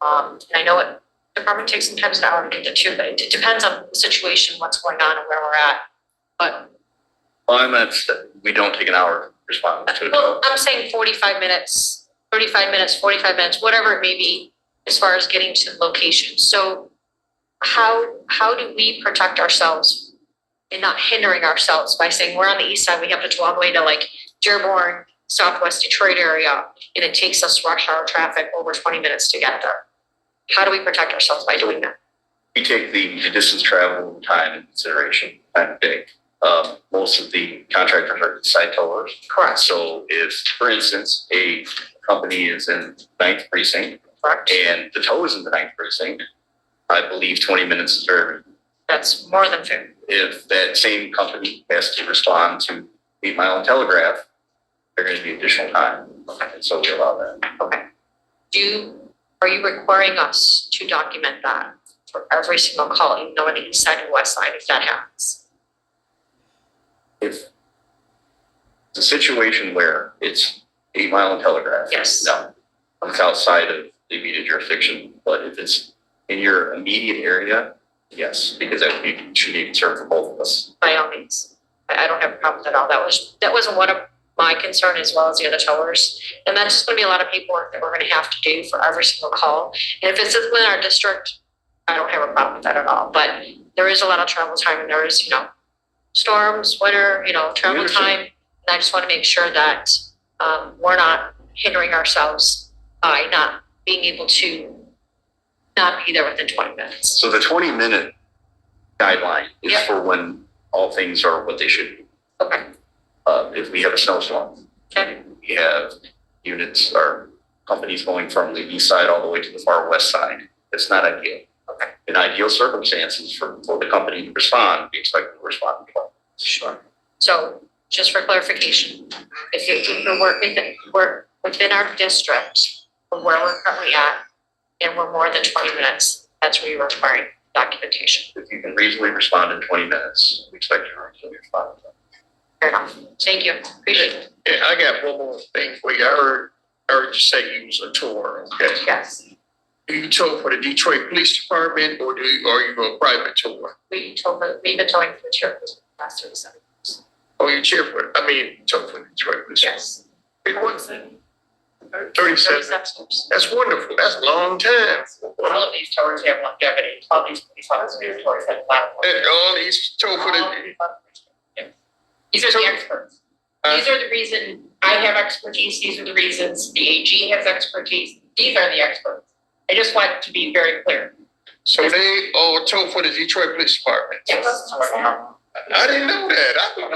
And I know it, department takes sometimes an hour to get there too, but it depends on the situation, what's going on and where we're at. But, Well, and that's, we don't take an hour to respond to it. well, I'm saying 45 minutes, 35 minutes, 45 minutes, whatever it may be, as far as getting to the location. So how do we protect ourselves and not hindering ourselves by saying we're on the east side, we have to go all the way to like Dearborn, Southwest Detroit area, and it takes us rush hour traffic over 20 minutes to get there. How do we protect ourselves by doing that? We take the distance travel time into consideration, time of day. Most of the contractors are site towers. Correct. So if, for instance, a company is in 9th precinct Correct. and the tow is in the 9th precinct, I believe 20 minutes is very, That's more than fair. if that same company has to respond to 8 Mile and Telegraph, they're going to be additional time. And so we allow that. Okay. Are you requiring us to document that for every single call, even though on the east side and west side, if that happens? If it's a situation where it's 8 Mile and Telegraph, Yes. no, it's outside of the immediate jurisdiction. But if it's in your immediate area, yes, because that should be a concern for both of us. By all means. I don't have a problem with that at all. That wasn't one of my concern as well as the other towers. And that's just gonna be a lot of paperwork that we're gonna have to do for every single call. And if it's within our district, I don't have a problem with that at all. But there is a lot of travel time and there is, storms, winter, travel time. And I just wanna make sure that, we're not hindering ourselves by not being able to not be there within 20 minutes. So the 20-minute guideline is Yep. for when all things are what they should be. Okay. If we have a snowstorm, Okay. we have units or companies going from the east side all the way to the far west side. It's not ideal. Okay. In ideal circumstances for the company to respond, we expect them to respond. Sure. So just for clarification, if we're within our district of where we're currently at and we're more than 20 minutes, that's where you're requiring documentation. If you can reasonably respond in 20 minutes, we expect you to reasonably respond. Fair enough. Thank you. Appreciate it. Yeah, I got one more thing for you. I heard you say you was a tour, okay? Yes. Do you tour for the Detroit Police Department or are you a private tour? We've been towing for the chair for the last 37 years. Oh, you tour for the Detroit Police? Yes. Big one. 37. years. That's wonderful. That's a long time. All of these towers have longevity, all these police officers, towers have platforms. And all these tour for the, These are the experts. These are the reason I have expertise, these are the reasons the AG has expertise, these are the experts. I just want it to be very clear. so they all tour for the Detroit Police Department? Yes. I didn't know that. I thought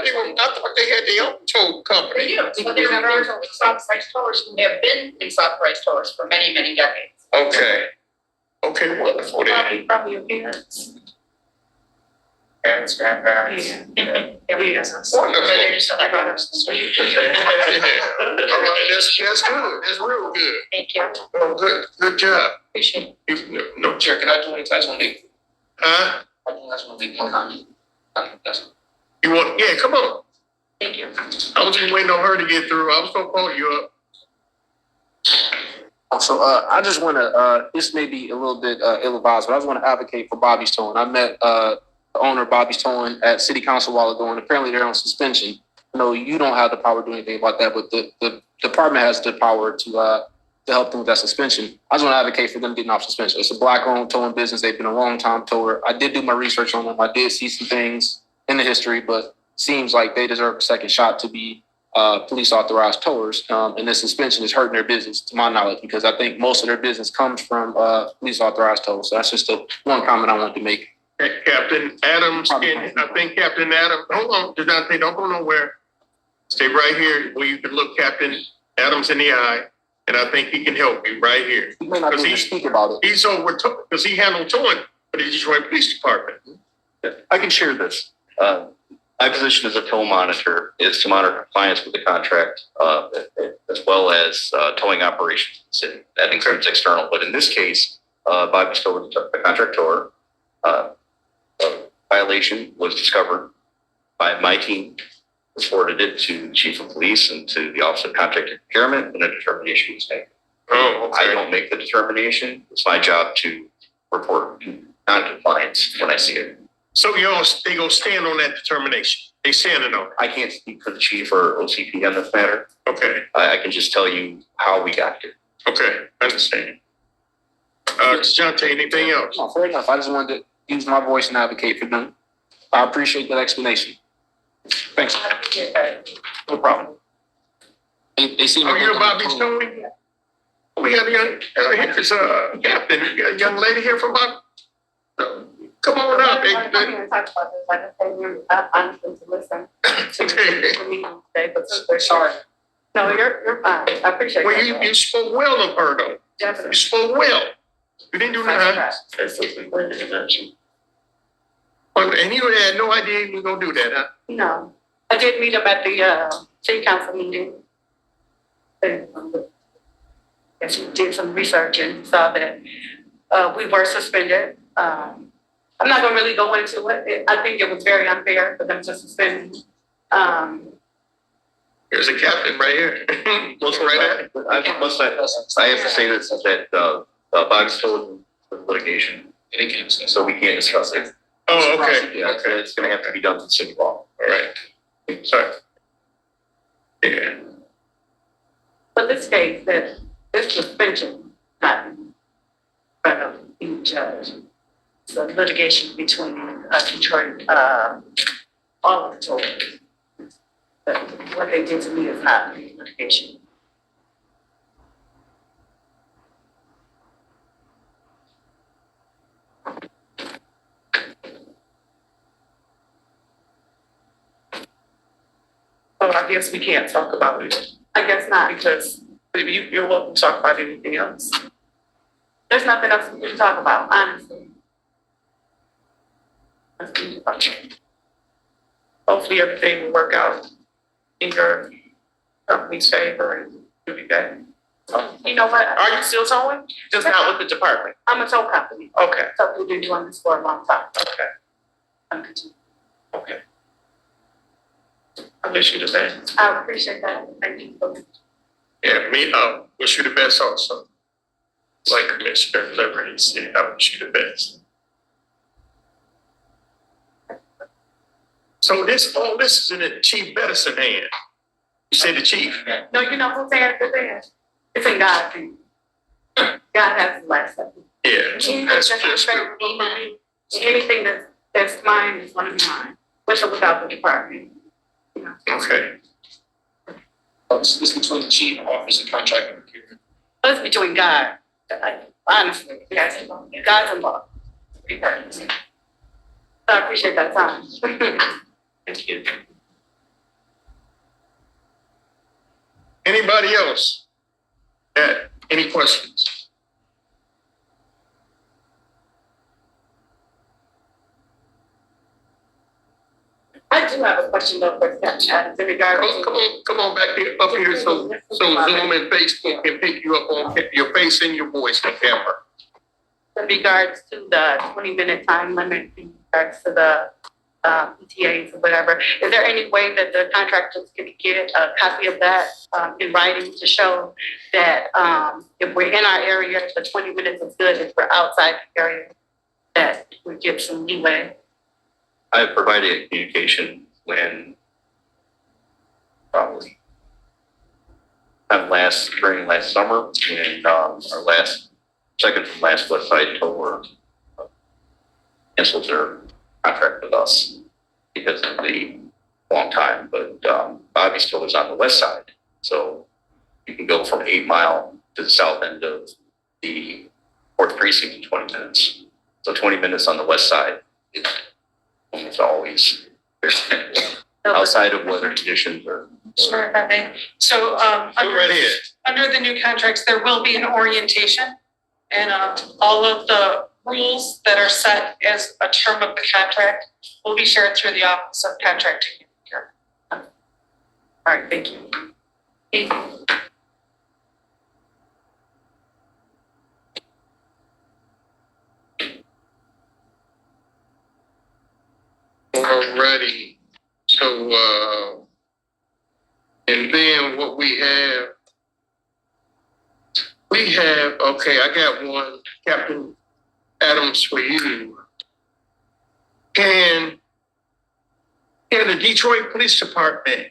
they had their own tow They company. do, so there's police authorized towers who have been police authorized towers for many, many decades. Okay. Okay, wonderful then. Probably your parents. Parents, grandparents. Every business. Wonderful. But they're just like brothers. That's good. That's real good. Thank you. Oh, good job. Appreciate it. No, Chair, can I do it as one thing? huh? I think that's one thing. Comment. You want, yeah, come on. Thank you. I was just waiting on her to get through. I was gonna call you up. So I just want to, this may be a little bit ill-advised, but I just want to advocate for Bobby's Towing. I met the owner of Bobby's Towing at City Council a while ago, and apparently they're on suspension. No, you don't have the power to do anything about that, but the department has the power to to help them with that suspension. I just want to advocate for them getting off suspension. It's a black-owned towing business. They've been a long-time tower. I did do my research on them. I did see some things in the history, but seems like they deserve a second shot to be police authorized towers. And this suspension is hurting their business, to my knowledge, because I think most of their business comes from police authorized towers. So that's just one comment I wanted to make. Captain Adams, I think Captain Adams, hold on, Devontae, don't go nowhere. Stay right here where you can look Captain Adams in the eye, and I think he can help you right here. You may not be able to speak about it. He's over, because he handled towing for the Detroit Police Department. I can share this. My position as a tow monitor is to monitor compliance with the contract, as well as towing operations in the city. That includes external, but in this case, Bobby's tow, the contract tower, a violation was discovered by my team, reported it to the chief of police and to the Office of Contract and Procurement, and a determination was made. Oh, okay. I don't make the determination. It's my job to report non-compliance when I see it. So they gonna stand on that determination? They standing on it? I can't speak for the chief or OCP on this matter. Okay, I can just tell you how we got here. okay, I understand. Jonte, anything else? No, fair enough. I just wanted to use my voice and advocate for them. I appreciate that explanation. Thanks. No problem. They seem. Oh, you're Bobby's towing? We got a young, here's a captain, we got a young lady here from Bobby. Come on up. I'm not going to talk about this. I just came here honestly to listen to the meeting today, but sorry. No, you're fine. I appreciate Well, that. you spoke well of her though. You Definitely. spoke well. You didn't do nothing. And you had no idea you were gonna do that, huh? No, I did meet him at the city council meeting. And yes, we did some research and saw that we were suspended. I'm not gonna really go into it. I think it was very unfair for them to suspend me. Here's a captain right here. Look right at it. I have to say this, that Bobby's told litigation, so we can't discuss it. Oh, okay. Yeah, Okay. it's gonna have to be done in city law. All right. Sorry. Yeah. But this case, that this suspension, not in front of the judge. It's a litigation between Detroit, all of the tours. But what they did to me is not litigation. So I guess we can't talk about it I guess not. because you're welcome to talk about anything else. There's nothing else we can talk about, honestly. Hopefully everything will work out in your company's favor and you'll be back. You know what? Are you still towing? Just not with the department? I'm a tow company. Okay, So we've been doing this for a long time. okay, I'm continuing. okay. I wish you the best. I appreciate that. Thank you so much. Yeah, me, wish you the best also. Like Commissioner Liberty said, I wish you the best. So all this is in the Chief Medicine hand. You say the chief? No, you know who's saying it's there? It's in God's hands. God has the last say. Yeah, that's true. Anything that's mine is one of mine, with or without the department. You know. Okay. This is between the chief, office, and contract and procurement. But it's between God, honestly, God's involved. So I appreciate that time. Thank you. Anybody else? Any questions? I do have a question though for Snapchat in regards Come on back here, up here, so Zoom and Facebook can pick you up on your face and your voice on camera. in regards to the 20-minute time limit in regards to the ETAs or whatever. Is there any way that the contractors could get a copy of that in writing to show that if we're in our area, the 20 minutes is good, if we're outside the area, that we get some leeway? I provided communication when probably kind of during last summer, and our second from last West Side tower canceled their contract with us because of the long time. But Bobby still lives on the west side, so you can go from 8 Mile to the south end of the 4th precinct in 20 minutes. So 20 minutes on the west side is almost always outside of weather conditions or. Sure, if I may. So, Go right ahead. under the new contracts, there will be an orientation. And, all of the rules that are set as a term of the contract will be shared through the Office of Contracting. All right, thank you. Alrighty. So, and then what we have, okay, I got one, Captain Adams, for you. Can the Detroit Police Department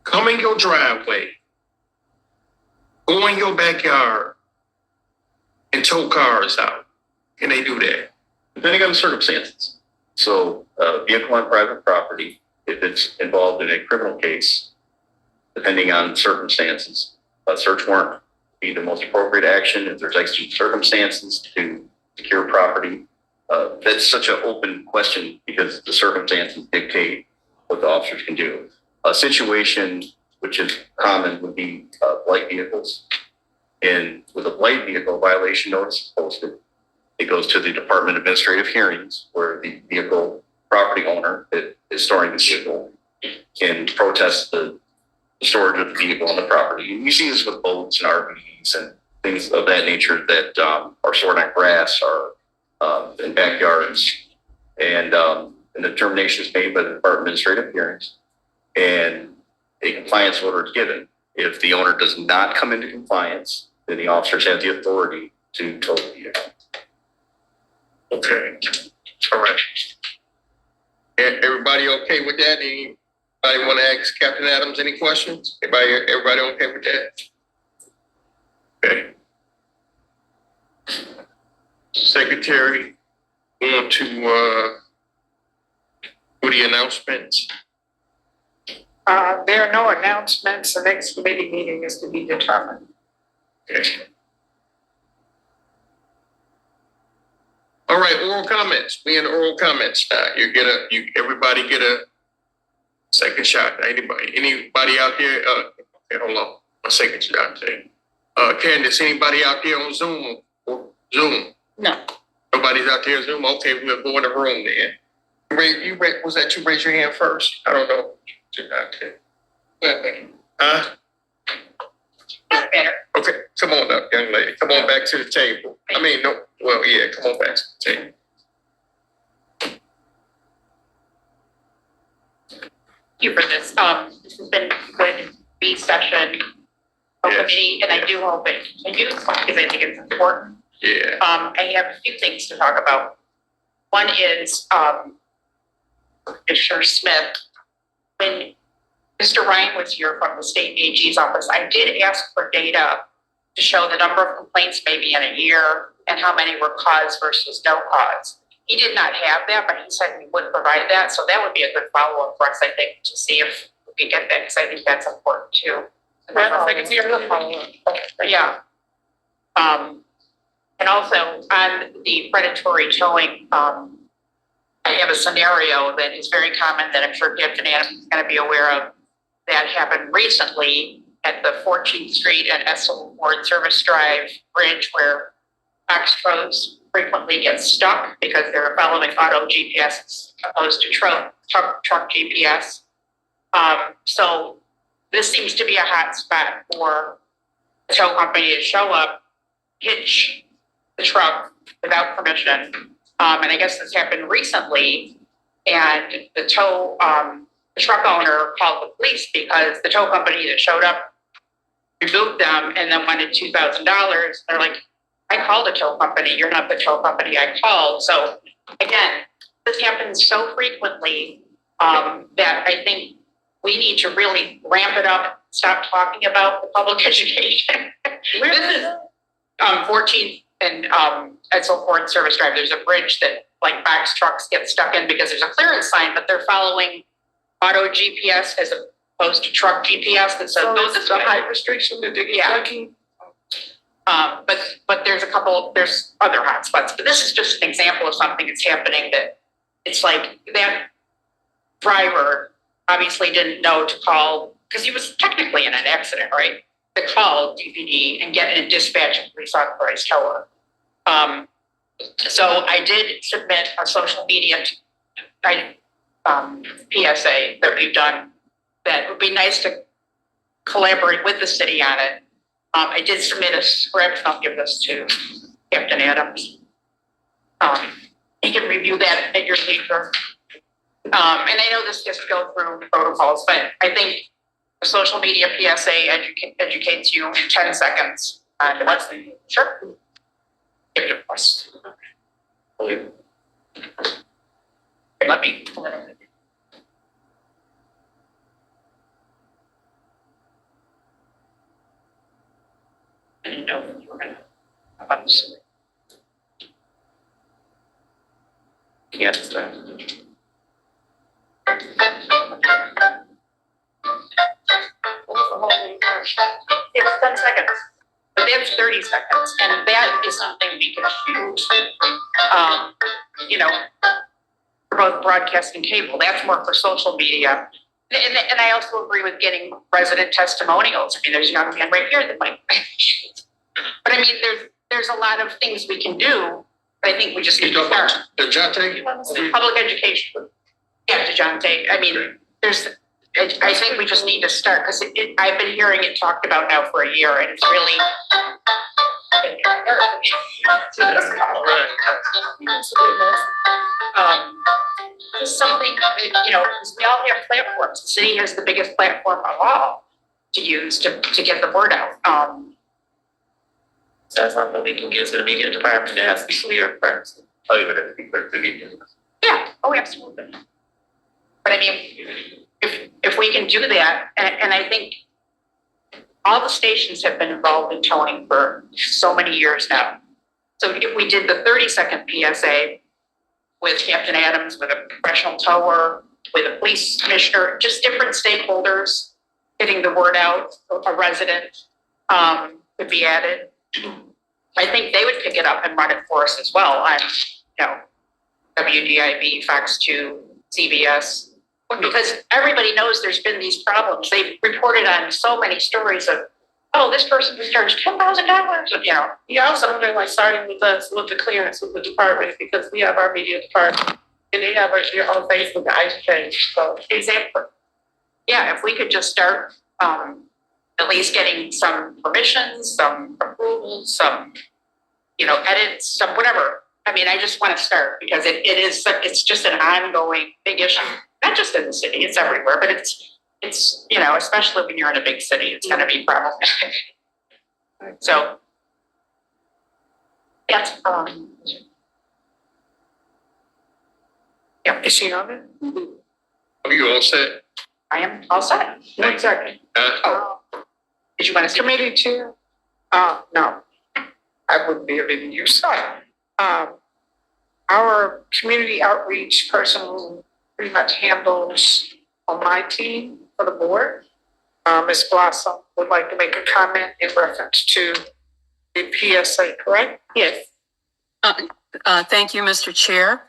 come in your driveway, go in your backyard, and tow cars out? Can they do that? Depending on the circumstances. So, vehicle on private property, if it's involved in a criminal case, depending on circumstances, a search warrant would be the most appropriate action. If there's exigent circumstances to secure property, that's such an open question because the circumstances dictate what the officers can do. A situation which is common would be blight vehicles. And with a blight vehicle, violation notice is posted. It goes to the Department of Administrative Hearings, where the vehicle property owner that is storing the vehicle can protest the storage of the vehicle on the property. And you see this with boats and RVs and things of that nature that are stored on grass or in backyards. And the determination is made by the Department of Administrative Hearings, and a compliance order is given. If the owner does not come into compliance, then the officers have the authority to tow the vehicle. Okay. All right. Everybody okay with that? Anybody want to ask Captain Adams any questions? Everybody okay with that? Okay. Secretary, want to do the announcements? There are no announcements. The next committee meeting is to be determined. Okay. All right, oral comments. We in oral comments now. Everybody get a second shot. Anybody out there? Okay, hold on. A second shot. Candace, anybody out there on Zoom? Zoom? No. Nobody's out there on Zoom? Okay, we'll go in the room then. Was that you raise your hand first? I don't know. Huh? Better. Okay, come on up, young lady. Come on back to the table. Come on back to the table. Thank you for this. This has been a good session committee, and I do hope it continues because I think it's important. Yeah. I have a few things to talk about. One is Commissioner Smith. When Mr. Ryan was here from the state AG's office, I did ask for data to show the number of complaints maybe in a year and how many were cause versus no cause. He did not have that, but he said he would provide that. So that would be a good follow-up for us, I think, to see if we can get that, because I think that's important too. Yeah. And also on the predatory towing, I have a scenario that is very common that I'm sure Captain Adams is going to be aware of that happened recently at the 14th Street and Estel Ward Service Drive Bridge, where Foxtrots frequently get stuck because they're following auto GPS as opposed to truck GPS. So this seems to be a hot spot for the tow company to show up, hitch the truck without permission. And I guess this happened recently, and the truck owner called the police because the tow company that showed up removed them and then wanted $2,000. They're like, I called a tow company. You're not the tow company I called. So again, this happens so frequently that I think we need to really ramp it up, stop talking about the public education. This is 14th and Edsel Ford Service Drive. There's a bridge that like box trucks get stuck in because there's a clearance sign, but they're following auto GPS as opposed to truck GPS that says go this way. height restriction that they get stuck in. But there's other hotspots. But this is just an example of something that's happening that it's like that driver obviously didn't know to call because he was technically in an accident, right? To call DPD and get a dispatch of police authorized tower. So I did submit a social media PSA that we've done that would be nice to collaborate with the city on it. I did submit a script. I'll give this to Captain Adams. He can review that at your leisure. And I know this has to go through protocols, but I think the social media PSA educates you in 10 seconds. What's the sure? Give it a plus. Let me. I didn't know you were gonna. Yes. It's 10 seconds. But that's 30 seconds. And that is something we can shoot, for both broadcast and cable. That's more for social media. And I also agree with getting resident testimonials. I mean, there's a young man right here that might. But I mean, there's a lot of things we can do. But I think we just need to start. DeJounte? Public education. Yeah, DeJounte. I mean, I think we just need to start because I've been hearing it talked about now for a year, and it's really. Just something, because we all have platforms. The city has the biggest platform of all to use to get the word out. So that's something we can give to the media department that has to be clear first. Oh, even if we clear the media. Yeah, oh, absolutely. But I mean, if we can do that, and I think all the stations have been involved in towing for so many years now. So if we did the 30-second PSA with Captain Adams, with a professional tower, with a police commissioner, just different stakeholders getting the word out, a resident could be added. I think they would pick it up and run it for us as well on, WDIB, Fox 2, CBS. Because everybody knows there's been these problems. They've reported on so many stories of, this person was charged $10,000. Yeah, I was wondering, like, starting with us, with the clearance with the department, because we have our media department, and they have their own Facebook and IG page. So Exactly. Yeah, if we could just start at least getting some permissions, some approvals, some, edits, some whatever. I mean, I just want to start because it's just an ongoing big issue, not just in the city, it's everywhere, but it's especially when you're in a big city, it's going to be problematic. So that's, is she on it? Are you all set? I am all set. Thank Second. Did you want to say? Committee chair? No, I wouldn't be able to use that. Our community outreach person who pretty much handles on my team for the board, Ms. Blossom, would like to make a comment in reference to the PSA, correct? Yes. Thank you, Mr. Chair.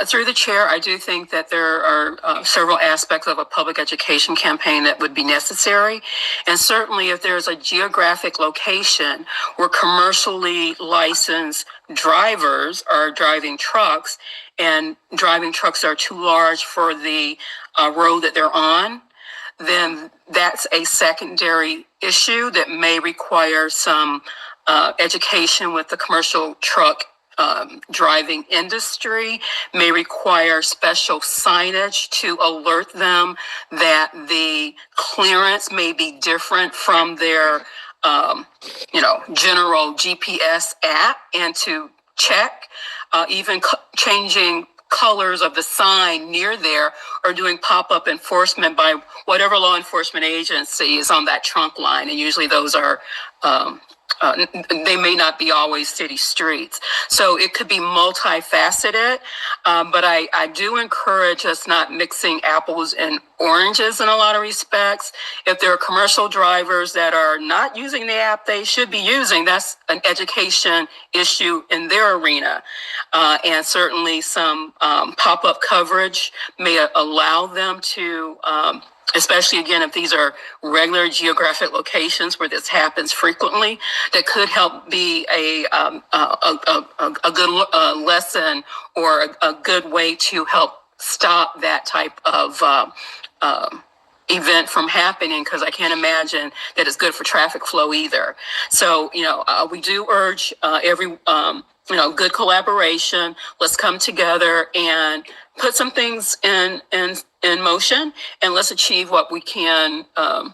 Through the chair, I do think that there are several aspects of a public education campaign that would be necessary. And certainly if there's a geographic location where commercially licensed drivers are driving trucks and driving trucks are too large for the road that they're on, then that's a secondary issue that may require some education with the commercial truck driving industry, may require special signage to alert them that the clearance may be different from their, general GPS app, and to check, even changing colors of the sign near there, or doing pop-up enforcement by whatever law enforcement agency is on that trunk line. And usually those are, they may not be always city streets. So it could be multifaceted, but I do encourage us not mixing apples and oranges in a lot of respects. If there are commercial drivers that are not using the app they should be using, that's an education issue in their arena. And certainly some pop-up coverage may allow them to, especially again, if these are regular geographic locations where this happens frequently, that could help be a good lesson or a good way to help stop that type of event from happening, because I can't imagine that it's good for traffic flow either. So, we do urge every, good collaboration. Let's come together and put some things in motion, and let's achieve what we can, by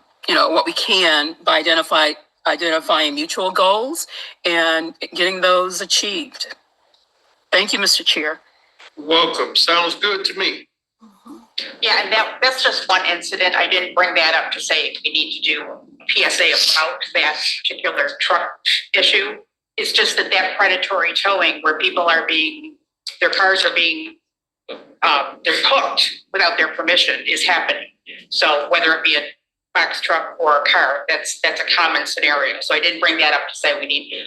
identifying mutual goals and getting those achieved. Thank you, Mr. Chair. Welcome. Sounds good to me. Yeah, and that's just one incident. I didn't bring that up to say we need to do a PSA about that particular truck issue. It's just that predatory towing where people are their cars are being, they're hooked without their permission is happening. So whether it be a box truck or a car, that's a common scenario. So I didn't bring that up to say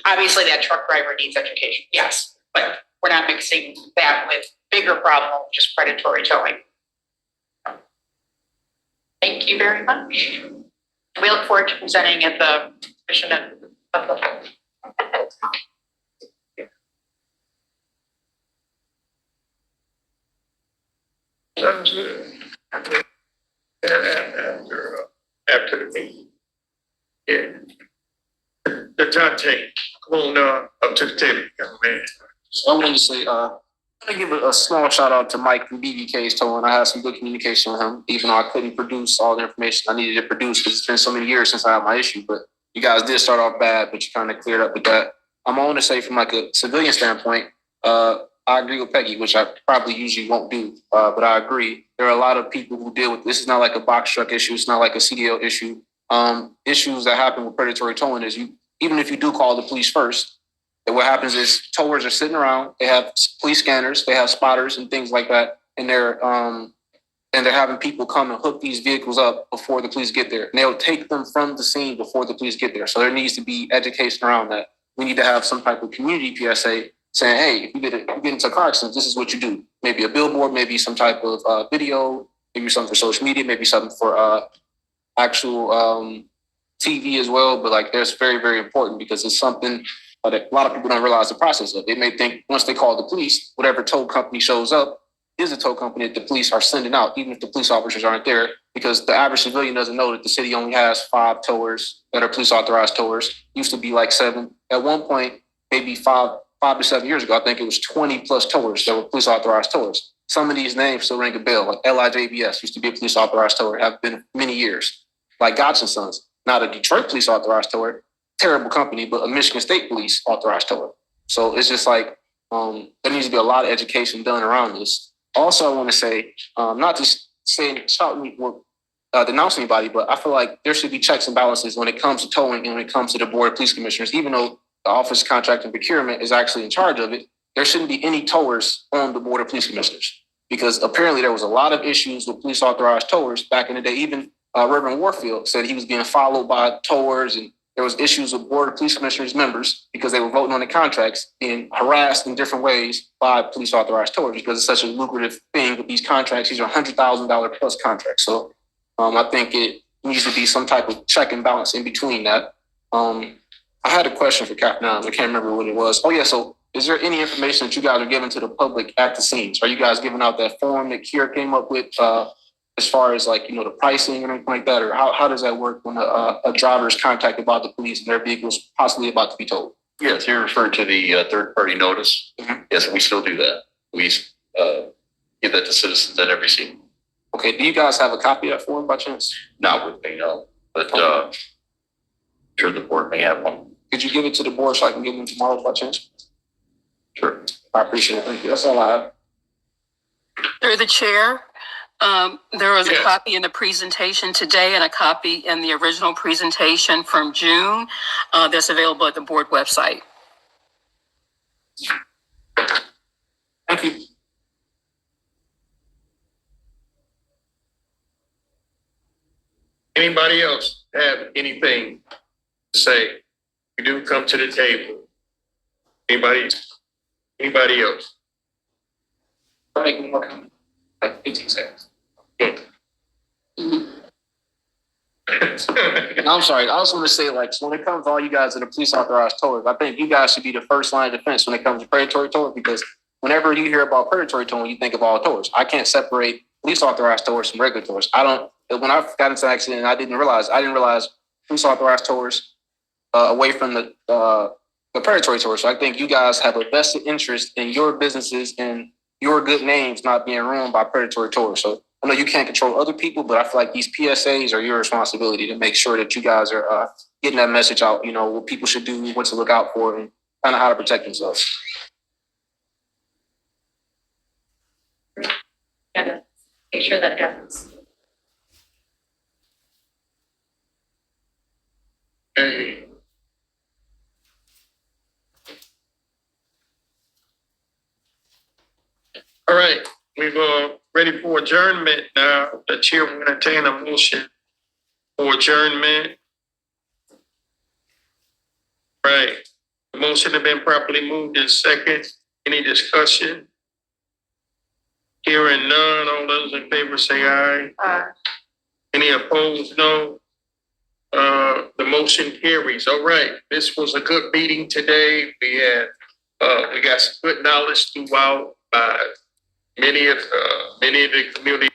obviously that truck driver needs education, yes, but we're not mixing that with bigger problem, just predatory towing. Thank you very much. We look forward to presenting at the Commission of the Sounds good. After the meeting. Yeah. Dante, come on up to the table, young man. So I wanted to say, I give a small shout out to Mike from BBK's Towing. I had some good communication with him, even though I couldn't produce all the information I needed to produce because it's been so many years since I had my issue. But you guys did start off bad, but you kind of cleared up with that. I want to say from like a civilian standpoint, I agree with Peggy, which I probably usually won't do, but I agree. There are a lot of people who deal with this. Is not like a box truck issue. It's not like a CDL issue. Issues that happen with predatory towing is even if you do call the police first, what happens is towers are sitting around. They have police scanners, they have spotters and things like that, and they're having people come and hook these vehicles up before the police get there. And they'll take them from the scene before the police get there. So there needs to be education around that. We need to have some type of community PSA saying, hey, if you get into a car accident, this is what you do. Maybe a billboard, maybe some type of video, maybe something for social media, maybe something for actual TV as well. But like, that's very, very important because it's something that a lot of people don't realize the process of. They may think once they call the police, whatever tow company shows up is a tow company that the police are sending out, even if the police officers aren't there, because the average civilian doesn't know that the city only has 5 towers that are police authorized towers. Used to be like 7. At one point, maybe 5 to 7 years ago, I think it was 20 plus towers that were police authorized towers. Some of these names still ring a bell, like LIJBS used to be a police authorized tower, have been many years. Like Godson Sons, not a Detroit police authorized tower, terrible company, but a Michigan State Police authorized tower. So it's just like, there needs to be a lot of education done around this. Also, I want to say, not to say, denounce anybody, but I feel like there should be checks and balances when it comes to towing and when it comes to the Board of Police Commissioners. Even though the Office of Contract and Procurement is actually in charge of it, there shouldn't be any towers on the Board of Police Commissioners, because apparently there was a lot of issues with police authorized towers back in the day. Even Reverend Warfield said he was being followed by towers, and there was issues with Board of Police Commissioners members because they were voting on the contracts, being harassed in different ways by police authorized towers because it's such a lucrative thing with these contracts. These are $100,000 plus contracts. So I think it needs to be some type of check and balance in between that. I had a question for Captain Adams. I can't remember what it was. Oh yeah, so is there any information that you guys are giving to the public at the scenes? Are you guys giving out that form that Kier came up with as far as like, the pricing and anything like that? Or how does that work when a driver is contacted by the police and their vehicle is possibly about to be towed? Yes, you're referring to the third-party notice. Mm-hmm. Yes, we still do that. We give that to citizens at every scene. Okay, do you guys have a copy of that form by chance? Not with me, no, but sure the board may have one. Could you give it to the board so I can give them tomorrow by chance? Sure. I appreciate it. Thank you. That's all I have. Through the chair, there was a Yes. copy in the presentation today and a copy in the original presentation from June that's available at the board website. Thank you. Anybody else have anything to say? We do come to the table. Anybody else? I'll make one more comment, like 15 seconds. And I'm sorry, I also want to say, like, so when it comes to all you guys that are police authorized towers, I think you guys should be the first line of defense when it comes to predatory towing, because whenever you hear about predatory towing, you think of all towers. I can't separate police authorized towers from regular towers. When I got into an accident, I didn't realize police authorized towers away from the predatory towers. So I think you guys have a vested interest in your businesses and your good names not being ruined by predatory towers. So I know you can't control other people, but I feel like these PSAs are your responsibility to make sure that you guys are getting that message out, you know, what people should do, what to look out for, and kind of how to protect themselves. Gotta make sure that happens. Hey. All right, we're ready for adjournment now. The chair will entertain a motion for adjournment. Right. The motion has been properly moved in second. Any discussion? Hearing none, all those in favor say aye. Any opposed, no. The motion carries. All right, this was a good meeting today. We got some good knowledge throughout many of the community